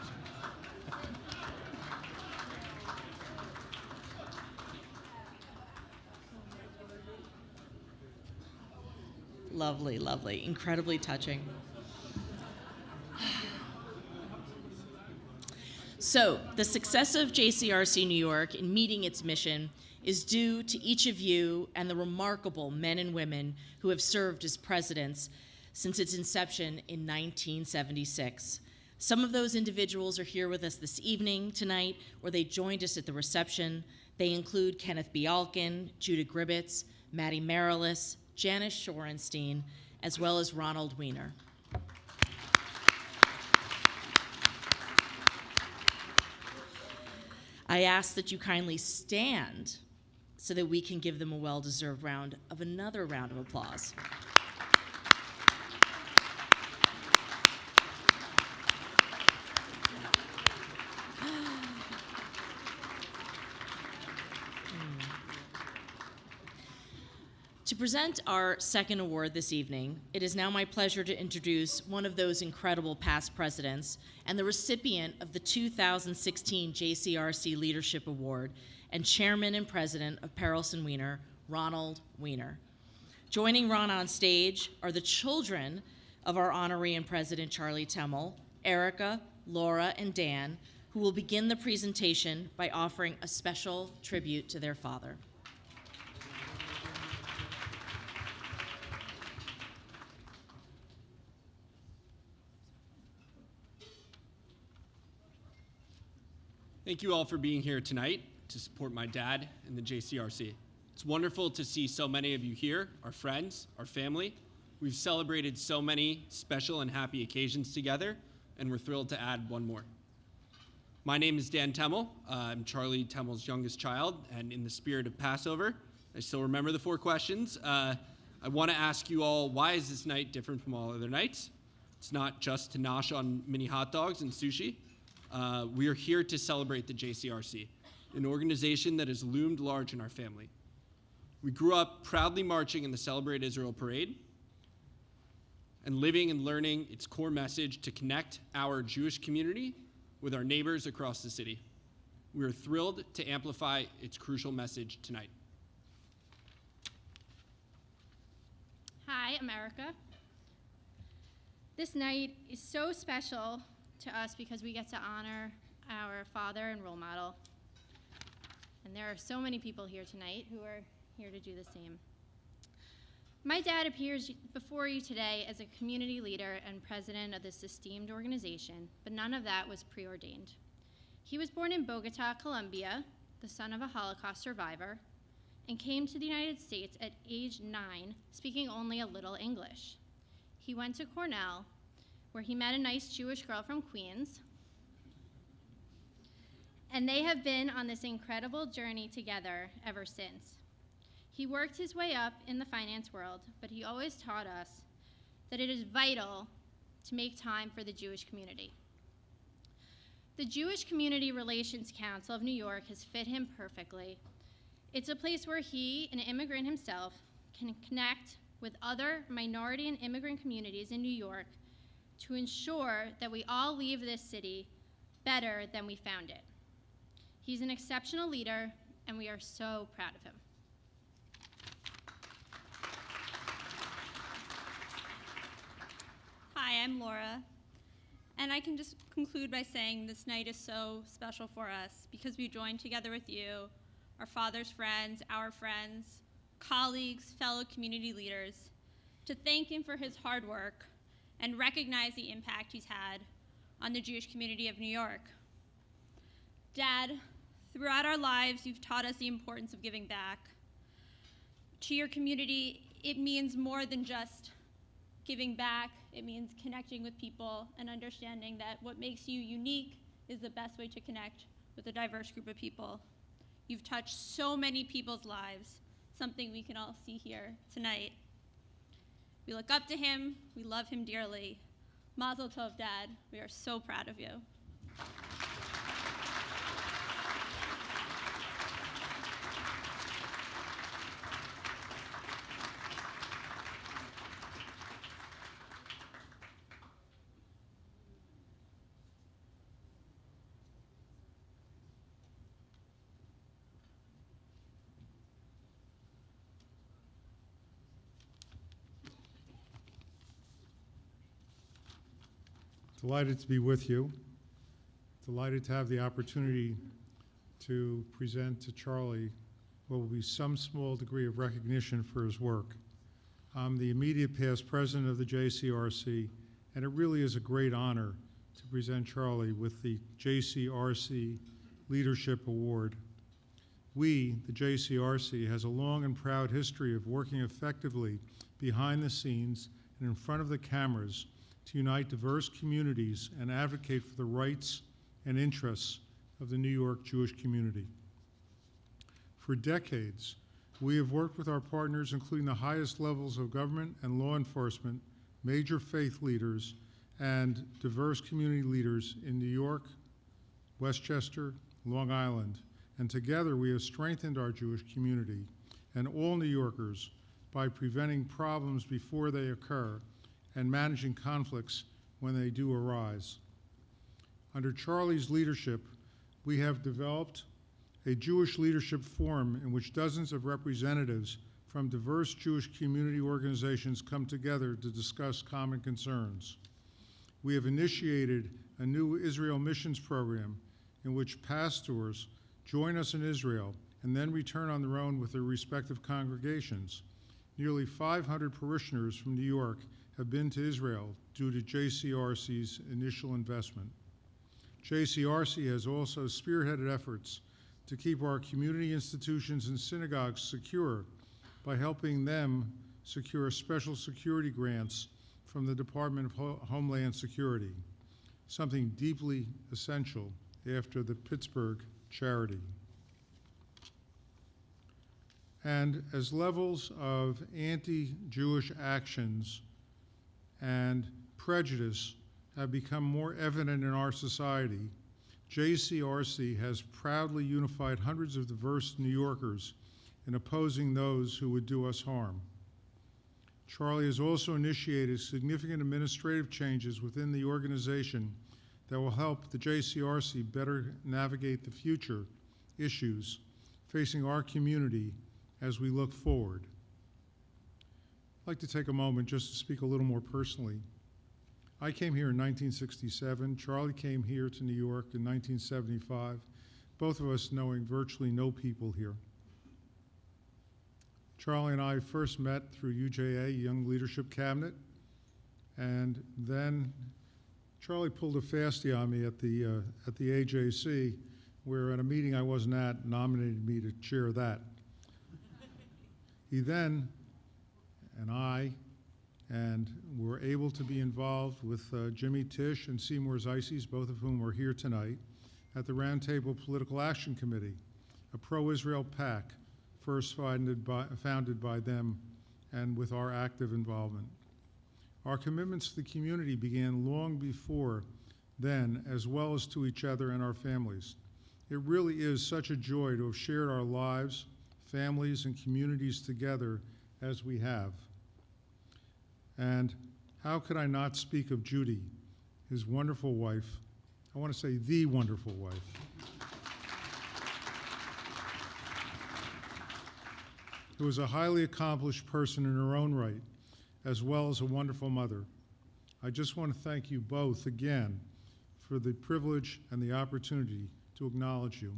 Lovely, lovely, incredibly touching. So, the success of JCRC New York in meeting its mission is due to each of you and the remarkable men and women who have served as presidents since its inception in 1976. Some of those individuals are here with us this evening tonight, or they joined us at the reception. They include Kenneth B. Alkin, Judah Gribbetz, Mattie Marilis, Janice Shorenstein, as well as Ronald Weiner. I ask that you kindly stand so that we can give them a well-deserved another round of applause. To present our second award this evening, it is now my pleasure to introduce one of those incredible past presidents and the recipient of the 2016 JCRC Leadership Award and chairman and president of Perelson Weiner, Ronald Weiner. Joining Ron on stage are the children of our honoree and president, Charlie Temmel, Erica, Laura, and Dan, who will begin the presentation by offering a special tribute to their father. Thank you all for being here tonight to support my dad and the JCRC. It's wonderful to see so many of you here, our friends, our family. We've celebrated so many special and happy occasions together, and we're thrilled to add one more. My name is Dan Temmel. I'm Charlie Temmel's youngest child, and in the spirit of Passover, I still remember the 4 questions. I want to ask you all, why is this night different from all other nights? It's not just to nosh on mini hot dogs and sushi. We are here to celebrate the JCRC, an organization that has loomed large in our family. We grew up proudly marching in the Celebrate Israel parade and living and learning its core message to connect our Jewish community with our neighbors across the city. We are thrilled to amplify its crucial message tonight. Hi, America. This night is so special to us because we get to honor our father and role model. And there are so many people here tonight who are here to do the same. My dad appears before you today as a community leader and president of this esteemed organization, but none of that was preordained. He was born in Bogota, Colombia, the son of a Holocaust survivor, and came to the United States at age 9, speaking only a little English. He went to Cornell, where he met a nice Jewish girl from Queens, and they have been on this incredible journey together ever since. He worked his way up in the finance world, but he always taught us that it is vital to make time for the Jewish community. The Jewish Community Relations Council of New York has fit him perfectly. It's a place where he, an immigrant himself, can connect with other minority and immigrant communities in New York to ensure that we all leave this city better than we found it. He's an exceptional leader, and we are so proud of him. Hi, I'm Laura, and I can just conclude by saying this night is so special for us because we joined together with you, our father's friends, our friends, colleagues, fellow community leaders, to thank him for his hard work and recognize the impact he's had on the Jewish community of New York. Dad, throughout our lives, you've taught us the importance of giving back. To your community, it means more than just giving back. It means connecting with people and understanding that what makes you unique is the best way to connect with a diverse group of people. You've touched so many people's lives, something we can all see here tonight. We look up to him, we love him dearly. Mazel tov, Dad. We are so proud of you. Delighted to be with you. Delighted to have the opportunity to present to Charlie what will be some small degree of recognition for his work. I'm the immediate past president of the JCRC, and it really is a great honor to present Charlie with the JCRC Leadership Award. We, the JCRC, has a long and proud history of working effectively behind the scenes and in front of the cameras to unite diverse communities and advocate for the rights and interests of the New York Jewish community. For decades, we have worked with our partners, including the highest levels of government and law enforcement, major faith leaders, and diverse community leaders in New York, Westchester, Long Island, and together we have strengthened our Jewish community and all New Yorkers by preventing problems before they occur and managing conflicts when they do arise. Under Charlie's leadership, we have developed a Jewish Leadership Forum in which dozens of representatives from diverse Jewish community organizations come together to discuss common concerns. We have initiated a new Israel missions program in which pastors join us in Israel and then return on their own with their respective congregations. Nearly 500 parishioners from New York have been to Israel due to JCRC's initial investment. JCRC has also spearheaded efforts to keep our community institutions and synagogues secure by helping them secure special security grants from the Department of Homeland Security, something deeply essential after the Pittsburgh charity. And as levels of anti-Jewish actions and prejudice have become more evident in our society, JCRC has proudly unified hundreds of diverse New Yorkers in opposing those who would do us harm. Charlie has also initiated significant administrative changes within the organization that will help the JCRC better navigate the future issues facing our community as we look forward. I'd like to take a moment just to speak a little more personally. I came here in 1967. Charlie came here to New York in 1975, both of us knowing virtually no people here. Charlie and I first met through UJA, Young Leadership Cabinet, and then Charlie pulled a fastie on me at the AJC, where at a meeting I wasn't at, nominated me to chair that. He then and I were able to be involved with Jimmy Tisch and Seymour Zeises, both of whom are here tonight, at the Roundtable Political Action Committee, a pro-Israel PAC first founded by them and with our active involvement. Our commitments to the community began long before then, as well as to each other and our families. It really is such a joy to have shared our lives, families, and communities together as we have. And how could I not speak of Judy, his wonderful wife? I want to say the wonderful wife. Who was a highly accomplished person in her own right, as well as a wonderful mother. I just want to thank you both again for the privilege and the opportunity to acknowledge you.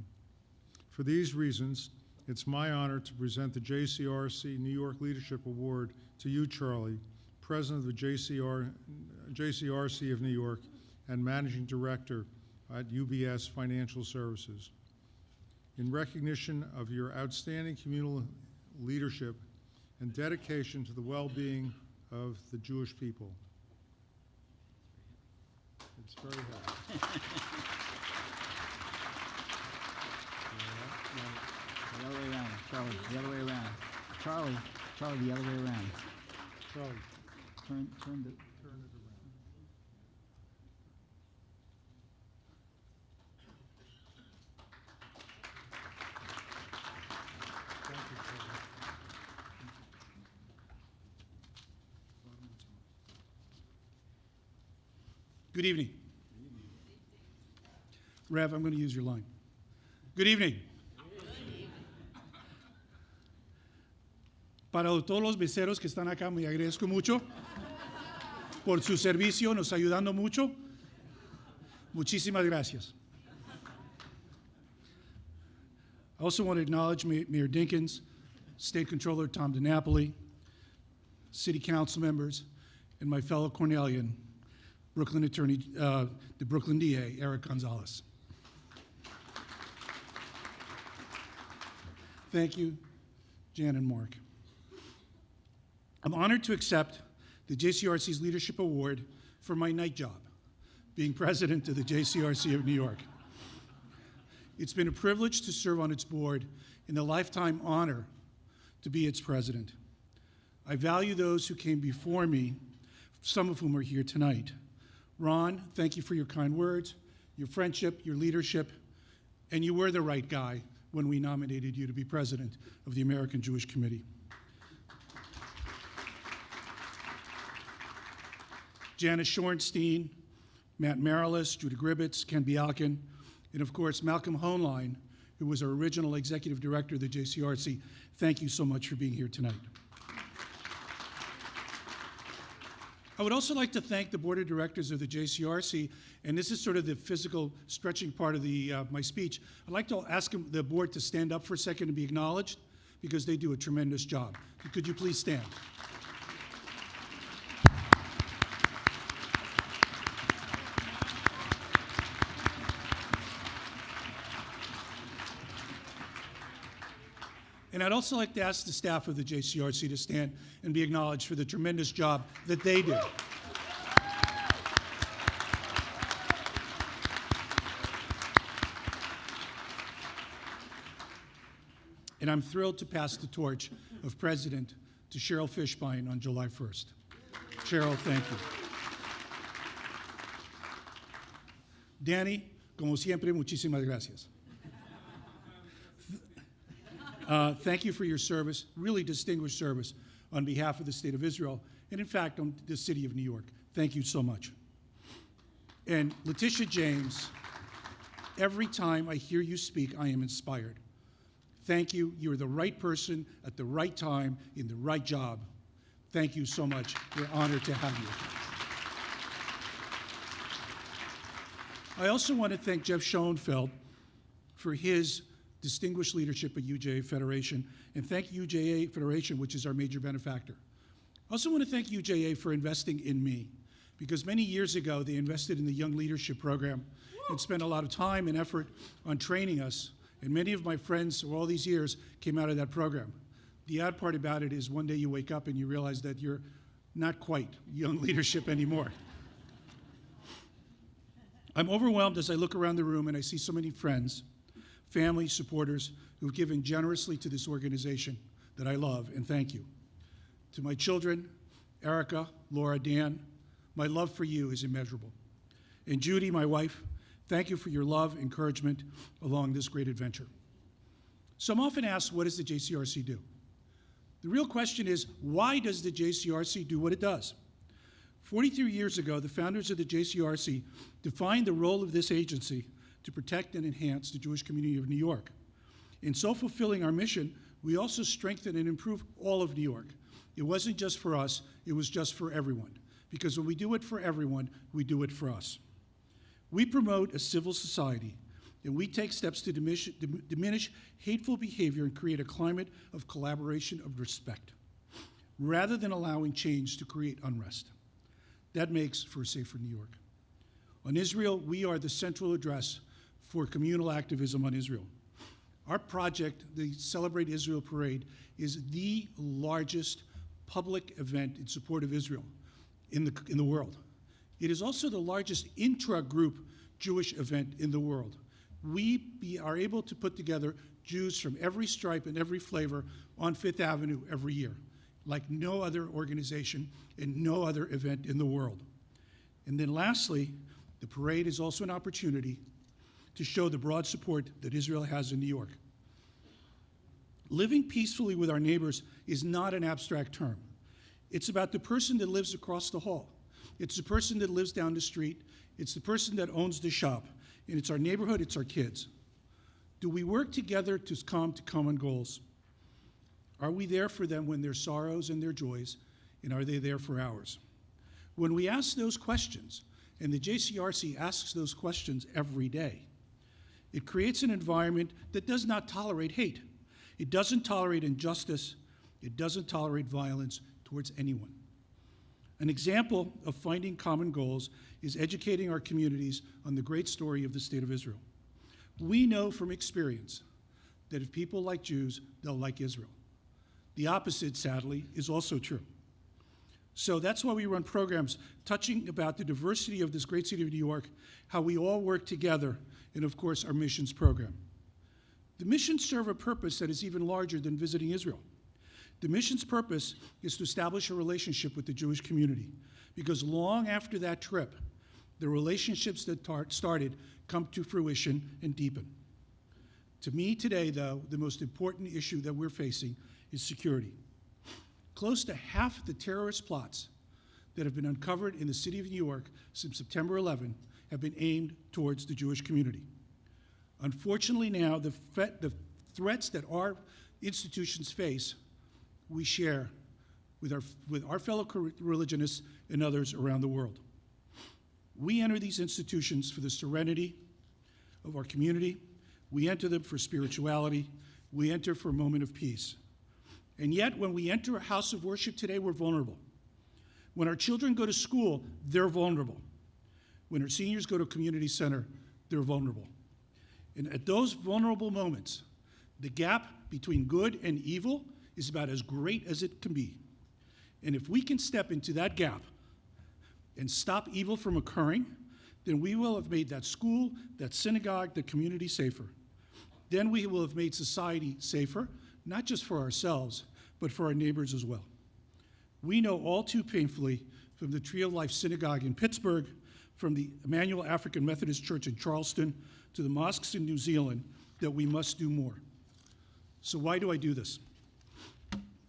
For these reasons, it's my honor to present the JCRC New York Leadership Award to you, Charlie, President of the JCRC of New York and Managing Director at UBS Financial Services. In recognition of your outstanding communal leadership and dedication to the well-being of the Jewish people. It's very hard. Charlie, the other way around. Charlie, the other way around. Charlie. Turn it around. Good evening. Rev, I'm going to use your line. Good evening. Para todos los meseros que están acá, me agradezco mucho por su servicio, nos ayudando mucho. Muchísimas gracias. I also want to acknowledge Mayor Dinkins, State Controller Tom DiNapoli, City Council members, and my fellow Cornellian, Brooklyn Attorney, the Brooklyn DA, Eric Gonzalez. Thank you, Jan and Mark. I'm honored to accept the JCRC's Leadership Award for my night job, being president of the JCRC of New York. It's been a privilege to serve on its board and a lifetime honor to be its president. I value those who came before me, some of whom are here tonight. Ron, thank you for your kind words, your friendship, your leadership, and you were the right guy when we nominated you to be president of the American Jewish Committee. Janice Shorenstein, Matt Marilis, Judah Gribbets, Ken Bialkin, and of course Malcolm Hoenlein, who was our original executive director of the JCRC. Thank you so much for being here tonight. I would also like to thank the board of directors of the JCRC, and this is sort of the physical stretching part of my speech. I'd like to ask the board to stand up for a second and be acknowledged, because they do a tremendous job. Could you please stand? And I'd also like to ask the staff of the JCRC to stand and be acknowledged for the tremendous job that they do. And I'm thrilled to pass the torch of president to Cheryl Fishbein on July 1st. Cheryl, thank you. Danny, como siempre, muchísimas gracias. Thank you for your service, really distinguished service on behalf of the State of Israel, and in fact, on the City of New York. Thank you so much. And Letitia James, every time I hear you speak, I am inspired. Thank you. You're the right person at the right time in the right job. Thank you so much. We're honored to have you. I also want to thank Jeff Schoenfeld for his distinguished leadership at UJA Federation, and thank UJA Federation, which is our major benefactor. I also want to thank UJA for investing in me, because many years ago they invested in the Young Leadership Program and spent a lot of time and effort on training us, and many of my friends for all these years came out of that program. The odd part about it is one day you wake up and you realize that you're not quite young leadership anymore. I'm overwhelmed as I look around the room and I see so many friends, family, supporters who've given generously to this organization that I love, and thank you. To my children, Erica, Laura, Dan, my love for you is immeasurable. And Judy, my wife, thank you for your love, encouragement along this great adventure. So I'm often asked, what does the JCRC do? The real question is, why does the JCRC do what it does? 43 years ago, the founders of the JCRC defined the role of this agency to protect and enhance the Jewish community of New York. In so fulfilling our mission, we also strengthen and improve all of New York. It wasn't just for us, it was just for everyone. Because when we do it for everyone, we do it for us. We promote a civil society, and we take steps to diminish hateful behavior and create a climate of collaboration, of respect, rather than allowing change to create unrest. That makes for a safer New York. On Israel, we are the central address for communal activism on Israel. Our project, the Celebrate Israel Parade, is the largest public event in support of Israel in the world. It is also the largest intra-group Jewish event in the world. We are able to put together Jews from every stripe and every flavor on Fifth Avenue every year, like no other organization and no other event in the world. And then lastly, the parade is also an opportunity to show the broad support that Israel has in New York. Living peacefully with our neighbors is not an abstract term. It's about the person that lives across the hall. It's the person that lives down the street. It's the person that owns the shop. And it's our neighborhood, it's our kids. Do we work together to come to common goals? Are we there for them when their sorrows and their joys, and are they there for ours? When we ask those questions, and the JCRC asks those questions every day, it creates an environment that does not tolerate hate. It doesn't tolerate injustice. It doesn't tolerate violence towards anyone. An example of finding common goals is educating our communities on the great story of the State of Israel. We know from experience that if people like Jews, they'll like Israel. The opposite, sadly, is also true. So that's why we run programs touching about the diversity of this great city of New York, how we all work together, and of course, our missions program. The missions serve a purpose that is even larger than visiting Israel. The mission's purpose is to establish a relationship with the Jewish community, because long after that trip, the relationships that started come to fruition and deepen. To me today, though, the most important issue that we're facing is security. Close to half the terrorist plots that have been uncovered in the city of New York since September 11 have been aimed towards the Jewish community. Unfortunately now, the threats that our institutions face, we share with our fellow religionists and others around the world. We enter these institutions for the serenity of our community. We enter them for spirituality. We enter for a moment of peace. And yet, when we enter a house of worship today, we're vulnerable. When our children go to school, they're vulnerable. When our seniors go to a community center, they're vulnerable. And at those vulnerable moments, the gap between good and evil is about as great as it can be. And if we can step into that gap and stop evil from occurring, then we will have made that school, that synagogue, the community safer. Then we will have made society safer, not just for ourselves, but for our neighbors as well. We know all too painfully from the Tree of Life Synagogue in Pittsburgh, from the Emmanuel African Methodist Church in Charleston, to the mosques in New Zealand, that we must do more. So why do I do this?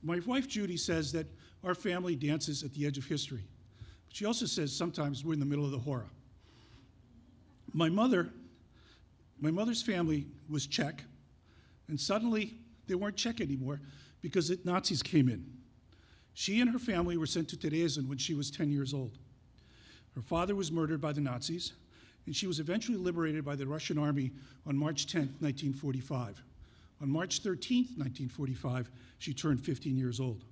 My wife Judy says that our family dances at the edge of history. But she also says sometimes we're in the middle of the horror. My mother's family was Czech, and suddenly they weren't Czech anymore because the Nazis came in. She and her family were sent to Theresen when she was 10 years old. Her father was murdered by the Nazis, and she was eventually liberated by the Russian army on March 10, 1945. On March 13, 1945, she turned 15 years old.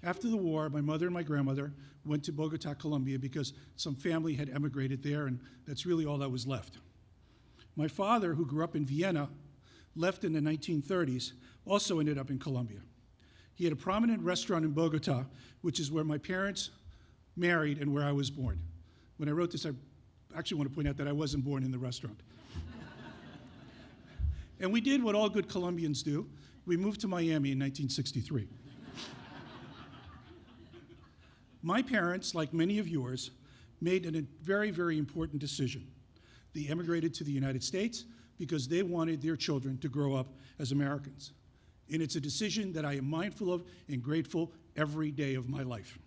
After the war, my mother and my grandmother went to Bogota, Colombia, because some family had emigrated there, and that's really all that was left. My father, who grew up in Vienna, left in the 1930s, also ended up in Colombia. He had a prominent restaurant in Bogota, which is where my parents married and where I was born. When I wrote this, I actually want to point out that I wasn't born in the restaurant. And we did what all good Colombians do. We moved to Miami in 1963. My parents, like many of yours, made a very, very important decision. They emigrated to the United States because they wanted their children to grow up as Americans. And it's a decision that I am mindful of and grateful every day of my life.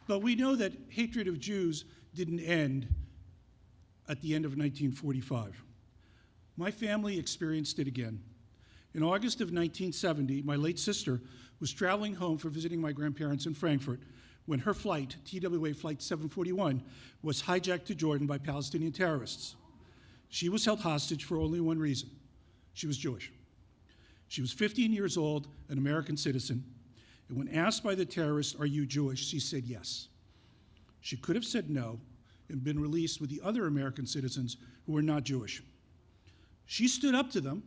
But we know that hatred of Jews didn't end at the end of 1945. My family experienced it again. In August of 1970, my late sister was traveling home for visiting my grandparents in Frankfurt when her flight, TWA Flight 741, was hijacked to Jordan by Palestinian terrorists. She was held hostage for only one reason. She was Jewish. She was 15 years old, an American citizen, and when asked by the terrorists, "Are you Jewish?" she said yes. She could have said no and been released with the other American citizens who were not Jewish. She stood up to them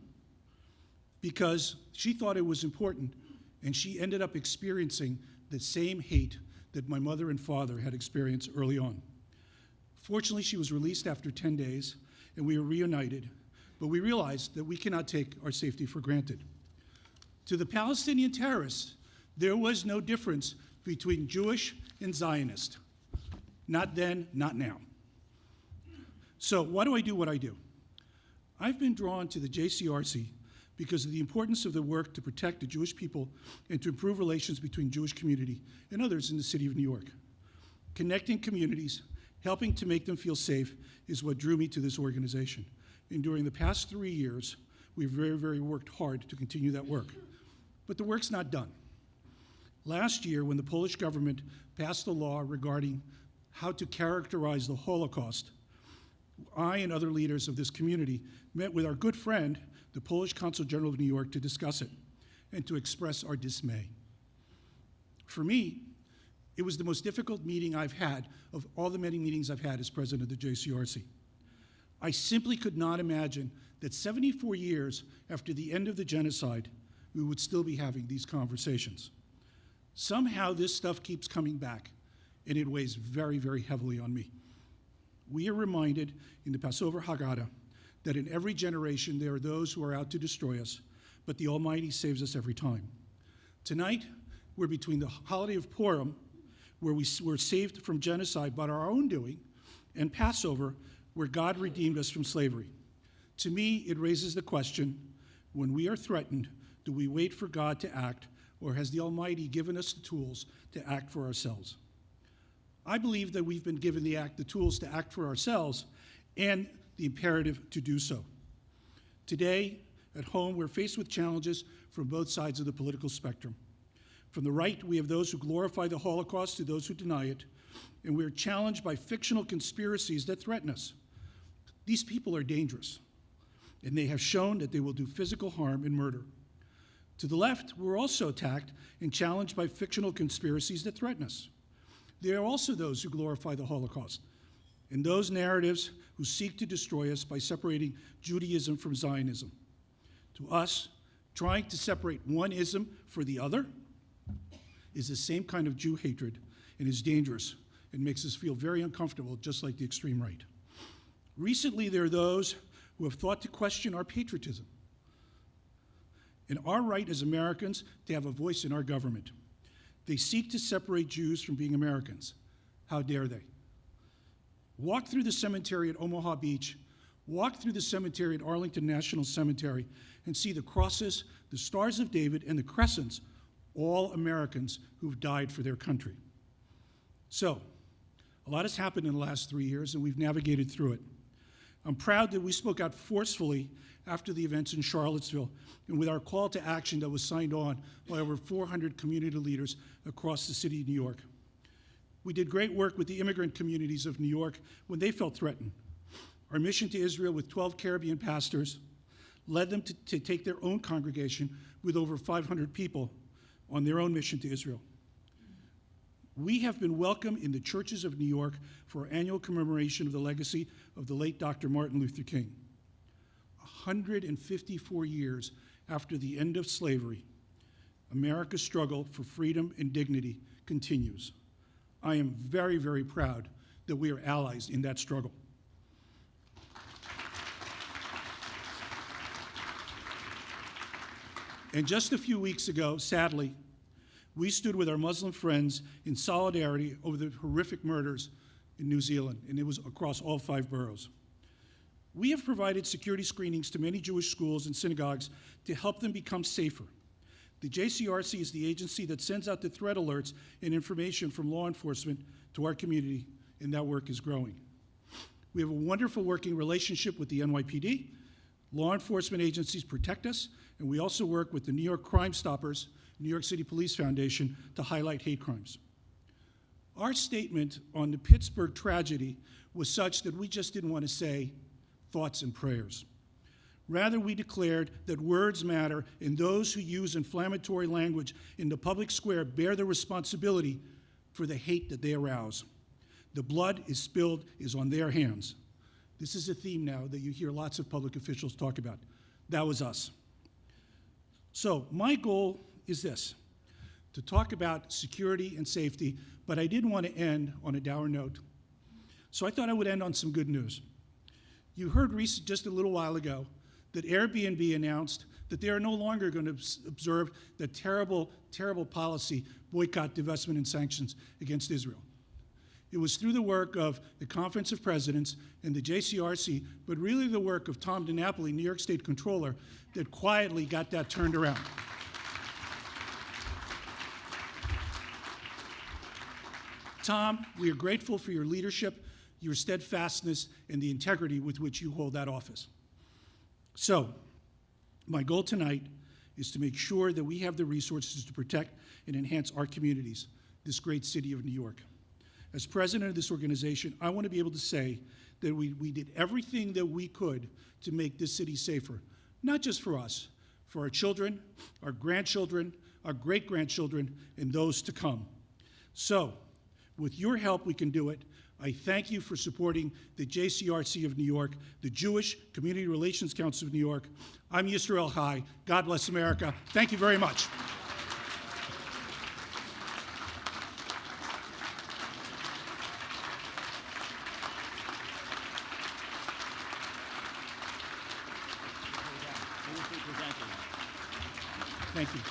because she thought it was important, and she ended up experiencing the same hate that my mother and father had experienced early on. Fortunately, she was released after 10 days, and we were reunited, but we realized that we cannot take our safety for granted. To the Palestinian terrorists, there was no difference between Jewish and Zionist. Not then, not now. So why do I do what I do? I've been drawn to the JCRC because of the importance of the work to protect the Jewish people and to improve relations between Jewish community and others in the city of New York. Connecting communities, helping to make them feel safe is what drew me to this organization. And during the past 3 years, we've very worked hard to continue that work. But the work's not done. Last year, when the Polish government passed a law regarding how to characterize the Holocaust, I and other leaders of this community met with our good friend, the Polish Consul General of New York, to discuss it and to express our dismay. For me, it was the most difficult meeting I've had of all the many meetings I've had as president of the JCRC. I simply could not imagine that 74 years after the end of the genocide, we would still be having these conversations. Somehow this stuff keeps coming back, and it weighs very heavily on me. We are reminded in the Passover Haggadah that in every generation there are those who are out to destroy us, but the Almighty saves us every time. Tonight, we're between the holiday of Purim, where we were saved from genocide by our own doing, and Passover, where God redeemed us from slavery. To me, it raises the question, when we are threatened, do we wait for God to act, or has the Almighty given us the tools to act for ourselves? I believe that we've been given the tools to act for ourselves and the imperative to do so. Today, at home, we're faced with challenges from both sides of the political spectrum. From the right, we have those who glorify the Holocaust to those who deny it, and we're challenged by fictional conspiracies that threaten us. These people are dangerous, and they have shown that they will do physical harm and murder. To the left, we're also attacked and challenged by fictional conspiracies that threaten us. There are also those who glorify the Holocaust, and those narratives who seek to destroy us by separating Judaism from Zionism. To us, trying to separate one ism for the other is the same kind of Jew hatred and is dangerous and makes us feel very uncomfortable, just like the extreme right. Recently, there are those who have thought to question our patriotism and our right as Americans to have a voice in our government. They seek to separate Jews from being Americans. How dare they? Walk through the cemetery at Omaha Beach, walk through the cemetery at Arlington National Cemetery, and see the crosses, the Stars of David, and the crescents, all Americans who've died for their country. So, a lot has happened in the last 3 years, and we've navigated through it. I'm proud that we spoke out forcefully after the events in Charlottesville, and with our call to action that was signed on by over 400 community leaders across the city of New York. We did great work with the immigrant communities of New York when they felt threatened. Our mission to Israel with 12 Caribbean pastors led them to take their own congregation with over 500 people on their own mission to Israel. We have been welcome in the churches of New York for our annual commemoration of the legacy of the late Dr. Martin Luther King. 154 years after the end of slavery, America's struggle for freedom and dignity continues. I am very proud that we are allies in that struggle. And just a few weeks ago, sadly, we stood with our Muslim friends in solidarity over the horrific murders in New Zealand, and it was across all 5 boroughs. We have provided security screenings to many Jewish schools and synagogues to help them become safer. The JCRC is the agency that sends out the threat alerts and information from law enforcement to our community, and that work is growing. We have a wonderful working relationship with the NYPD. Law enforcement agencies protect us, and we also work with the New York Crime Stoppers, New York City Police Foundation to highlight hate crimes. Our statement on the Pittsburgh tragedy was such that we just didn't want to say thoughts and prayers. Rather, we declared that words matter, and those who use inflammatory language in the public square bear the responsibility for the hate that they arouse. The blood is spilled is on their hands. This is a theme now that you hear lots of public officials talk about. That was us. So my goal is this, to talk about security and safety, but I didn't want to end on a dour note. So I thought I would end on some good news. You heard just a little while ago that Airbnb announced that they are no longer going to observe the terrible, terrible policy, boycott, divestment, and sanctions against Israel. It was through the work of the Conference of Presidents and the JCRC, but really the work of Tom DiNapoli, New York State Controller, that quietly got that turned around. Tom, we are grateful for your leadership, your steadfastness, and the integrity with which you hold that office. So, my goal tonight is to make sure that we have the resources to protect and enhance our communities, this great city of New York. As president of this organization, I want to be able to say that we did everything that we could to make this city safer, not just for us, for our children, our grandchildren, our great-grandchildren, and those to come. So, with your help, we can do it. I thank you for supporting the JCRC of New York, the Jewish Community Relations Council of New York. I'm Yisrael Chai. God bless America. Thank you very much. Thank you.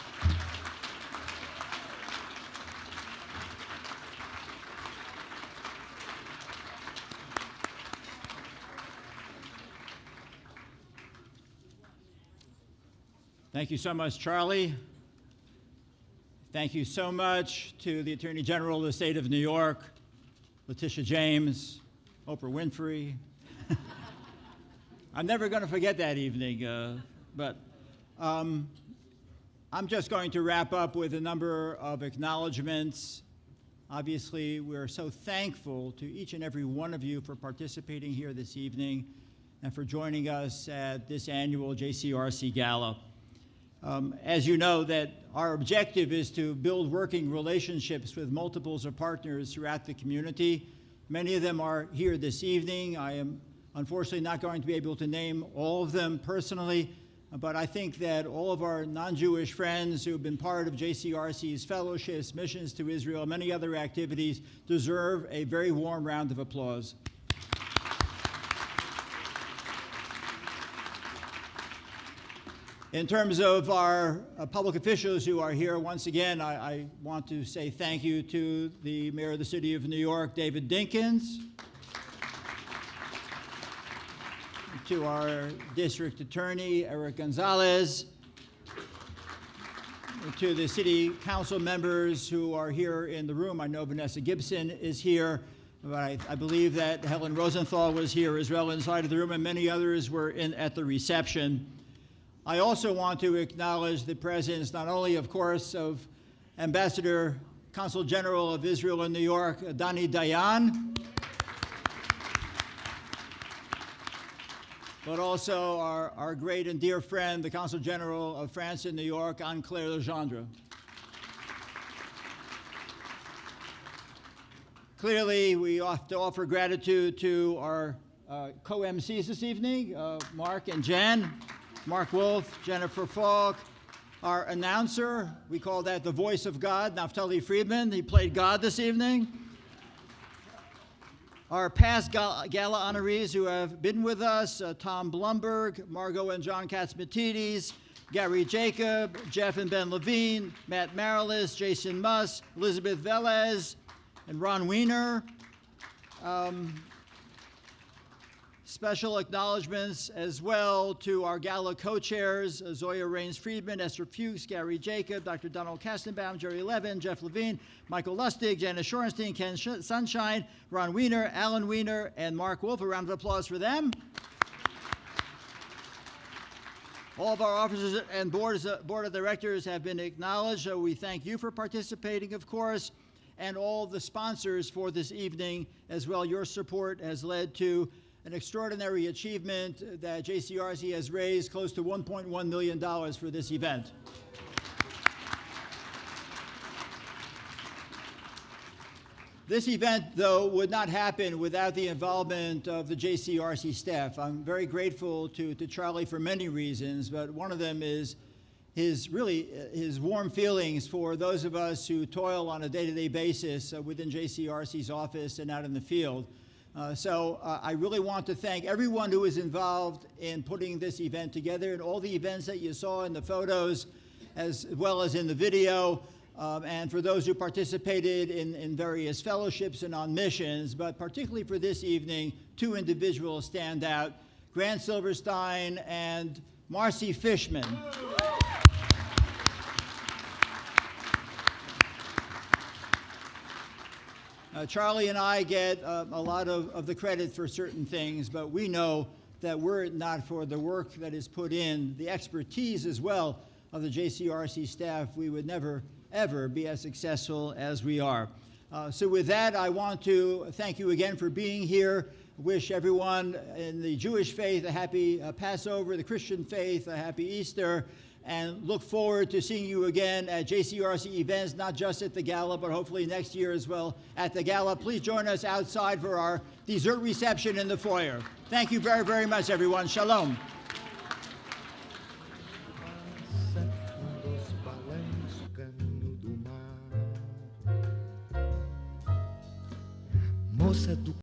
Thank you so much, Charlie. Thank you so much to the Attorney General of the State of New York, Letitia James, Oprah Winfrey. I'm never going to forget that evening, but I'm just going to wrap up with a number of acknowledgments. Obviously, we're so thankful to each and every one of you for participating here this evening and for joining us at this annual JCRC Gala. As you know, that our objective is to build working relationships with multiples of partners throughout the community. Many of them are here this evening. I am unfortunately not going to be able to name all of them personally, but I think that all of our non-Jewish friends who have been part of JCRC's fellowships, missions to Israel, many other activities deserve a very warm round of applause. In terms of our public officials who are here, once again, I want to say thank you to the Mayor of the City of New York, David Dinkins, to our District Attorney, Eric Gonzalez, to the City Council members who are here in the room. I know Vanessa Gibson is here, but I believe that Helen Rosenthal was here as well inside of the room, and many others were at the reception. I also want to acknowledge the presence, not only, of course, of Ambassador, Consul General of Israel in New York, Dani Dayan, but also our great and dear friend, the Consul General of France in New York, Anne-Claire Legendre. Clearly, we have to offer gratitude to our co-MCs this evening, Mark and Jen. Mark Wolf, Jennifer Falk, our announcer, we call that the voice of God, Naftali Friedman. He played God this evening. Our past Gala honorees who have been with us, Tom Blumberg, Margot and John Katzmatidis, Gary Jacob, Jeff and Ben Levine, Matt Marilis, Jason Muss, Elizabeth Velez, and Ron Wiener. Special acknowledgments as well to our Gala co-chairs, Zoya Raines-Friedman, Esther Fuchs, Gary Jacob, Dr. Donald Kastenbaum, Jerry Levin, Jeff Levine, Michael Lustig, Janice Shorenstein, Ken Sunshine, Ron Wiener, Alan Wiener, and Mark Wolf. A round of applause for them. All of our officers and board of directors have been acknowledged, so we thank you for participating, of course, and all the sponsors for this evening as well. Your support has led to an extraordinary achievement that JCRC has raised close to $1.1 million for this event. This event, though, would not happen without the involvement of the JCRC staff. I'm very grateful to Charlie for many reasons, but one of them is his warm feelings for those of us who toil on a day-to-day basis within JCRC's office and out in the field. I really want to thank everyone who was involved in putting this event together and all the events that you saw in the photos as well as in the video, and for those who participated in various fellowships and on missions, but particularly for this evening, two individuals stand out, Grant Silverstein and Marcy Fishman. Charlie and I get a lot of the credit for certain things, but we know that were it not for the work that is put in, the expertise as well of the JCRC staff, we would never, ever be as successful as we are. So with that, I want to thank you again for being here. Wish everyone in the Jewish faith a happy Passover, the Christian faith a happy Easter, and look forward to seeing you again at JCRC events, not just at the Gala, but hopefully next year as well at the Gala. Please join us outside for our dessert reception in the foyer. Thank you very, very much, everyone. Shalom.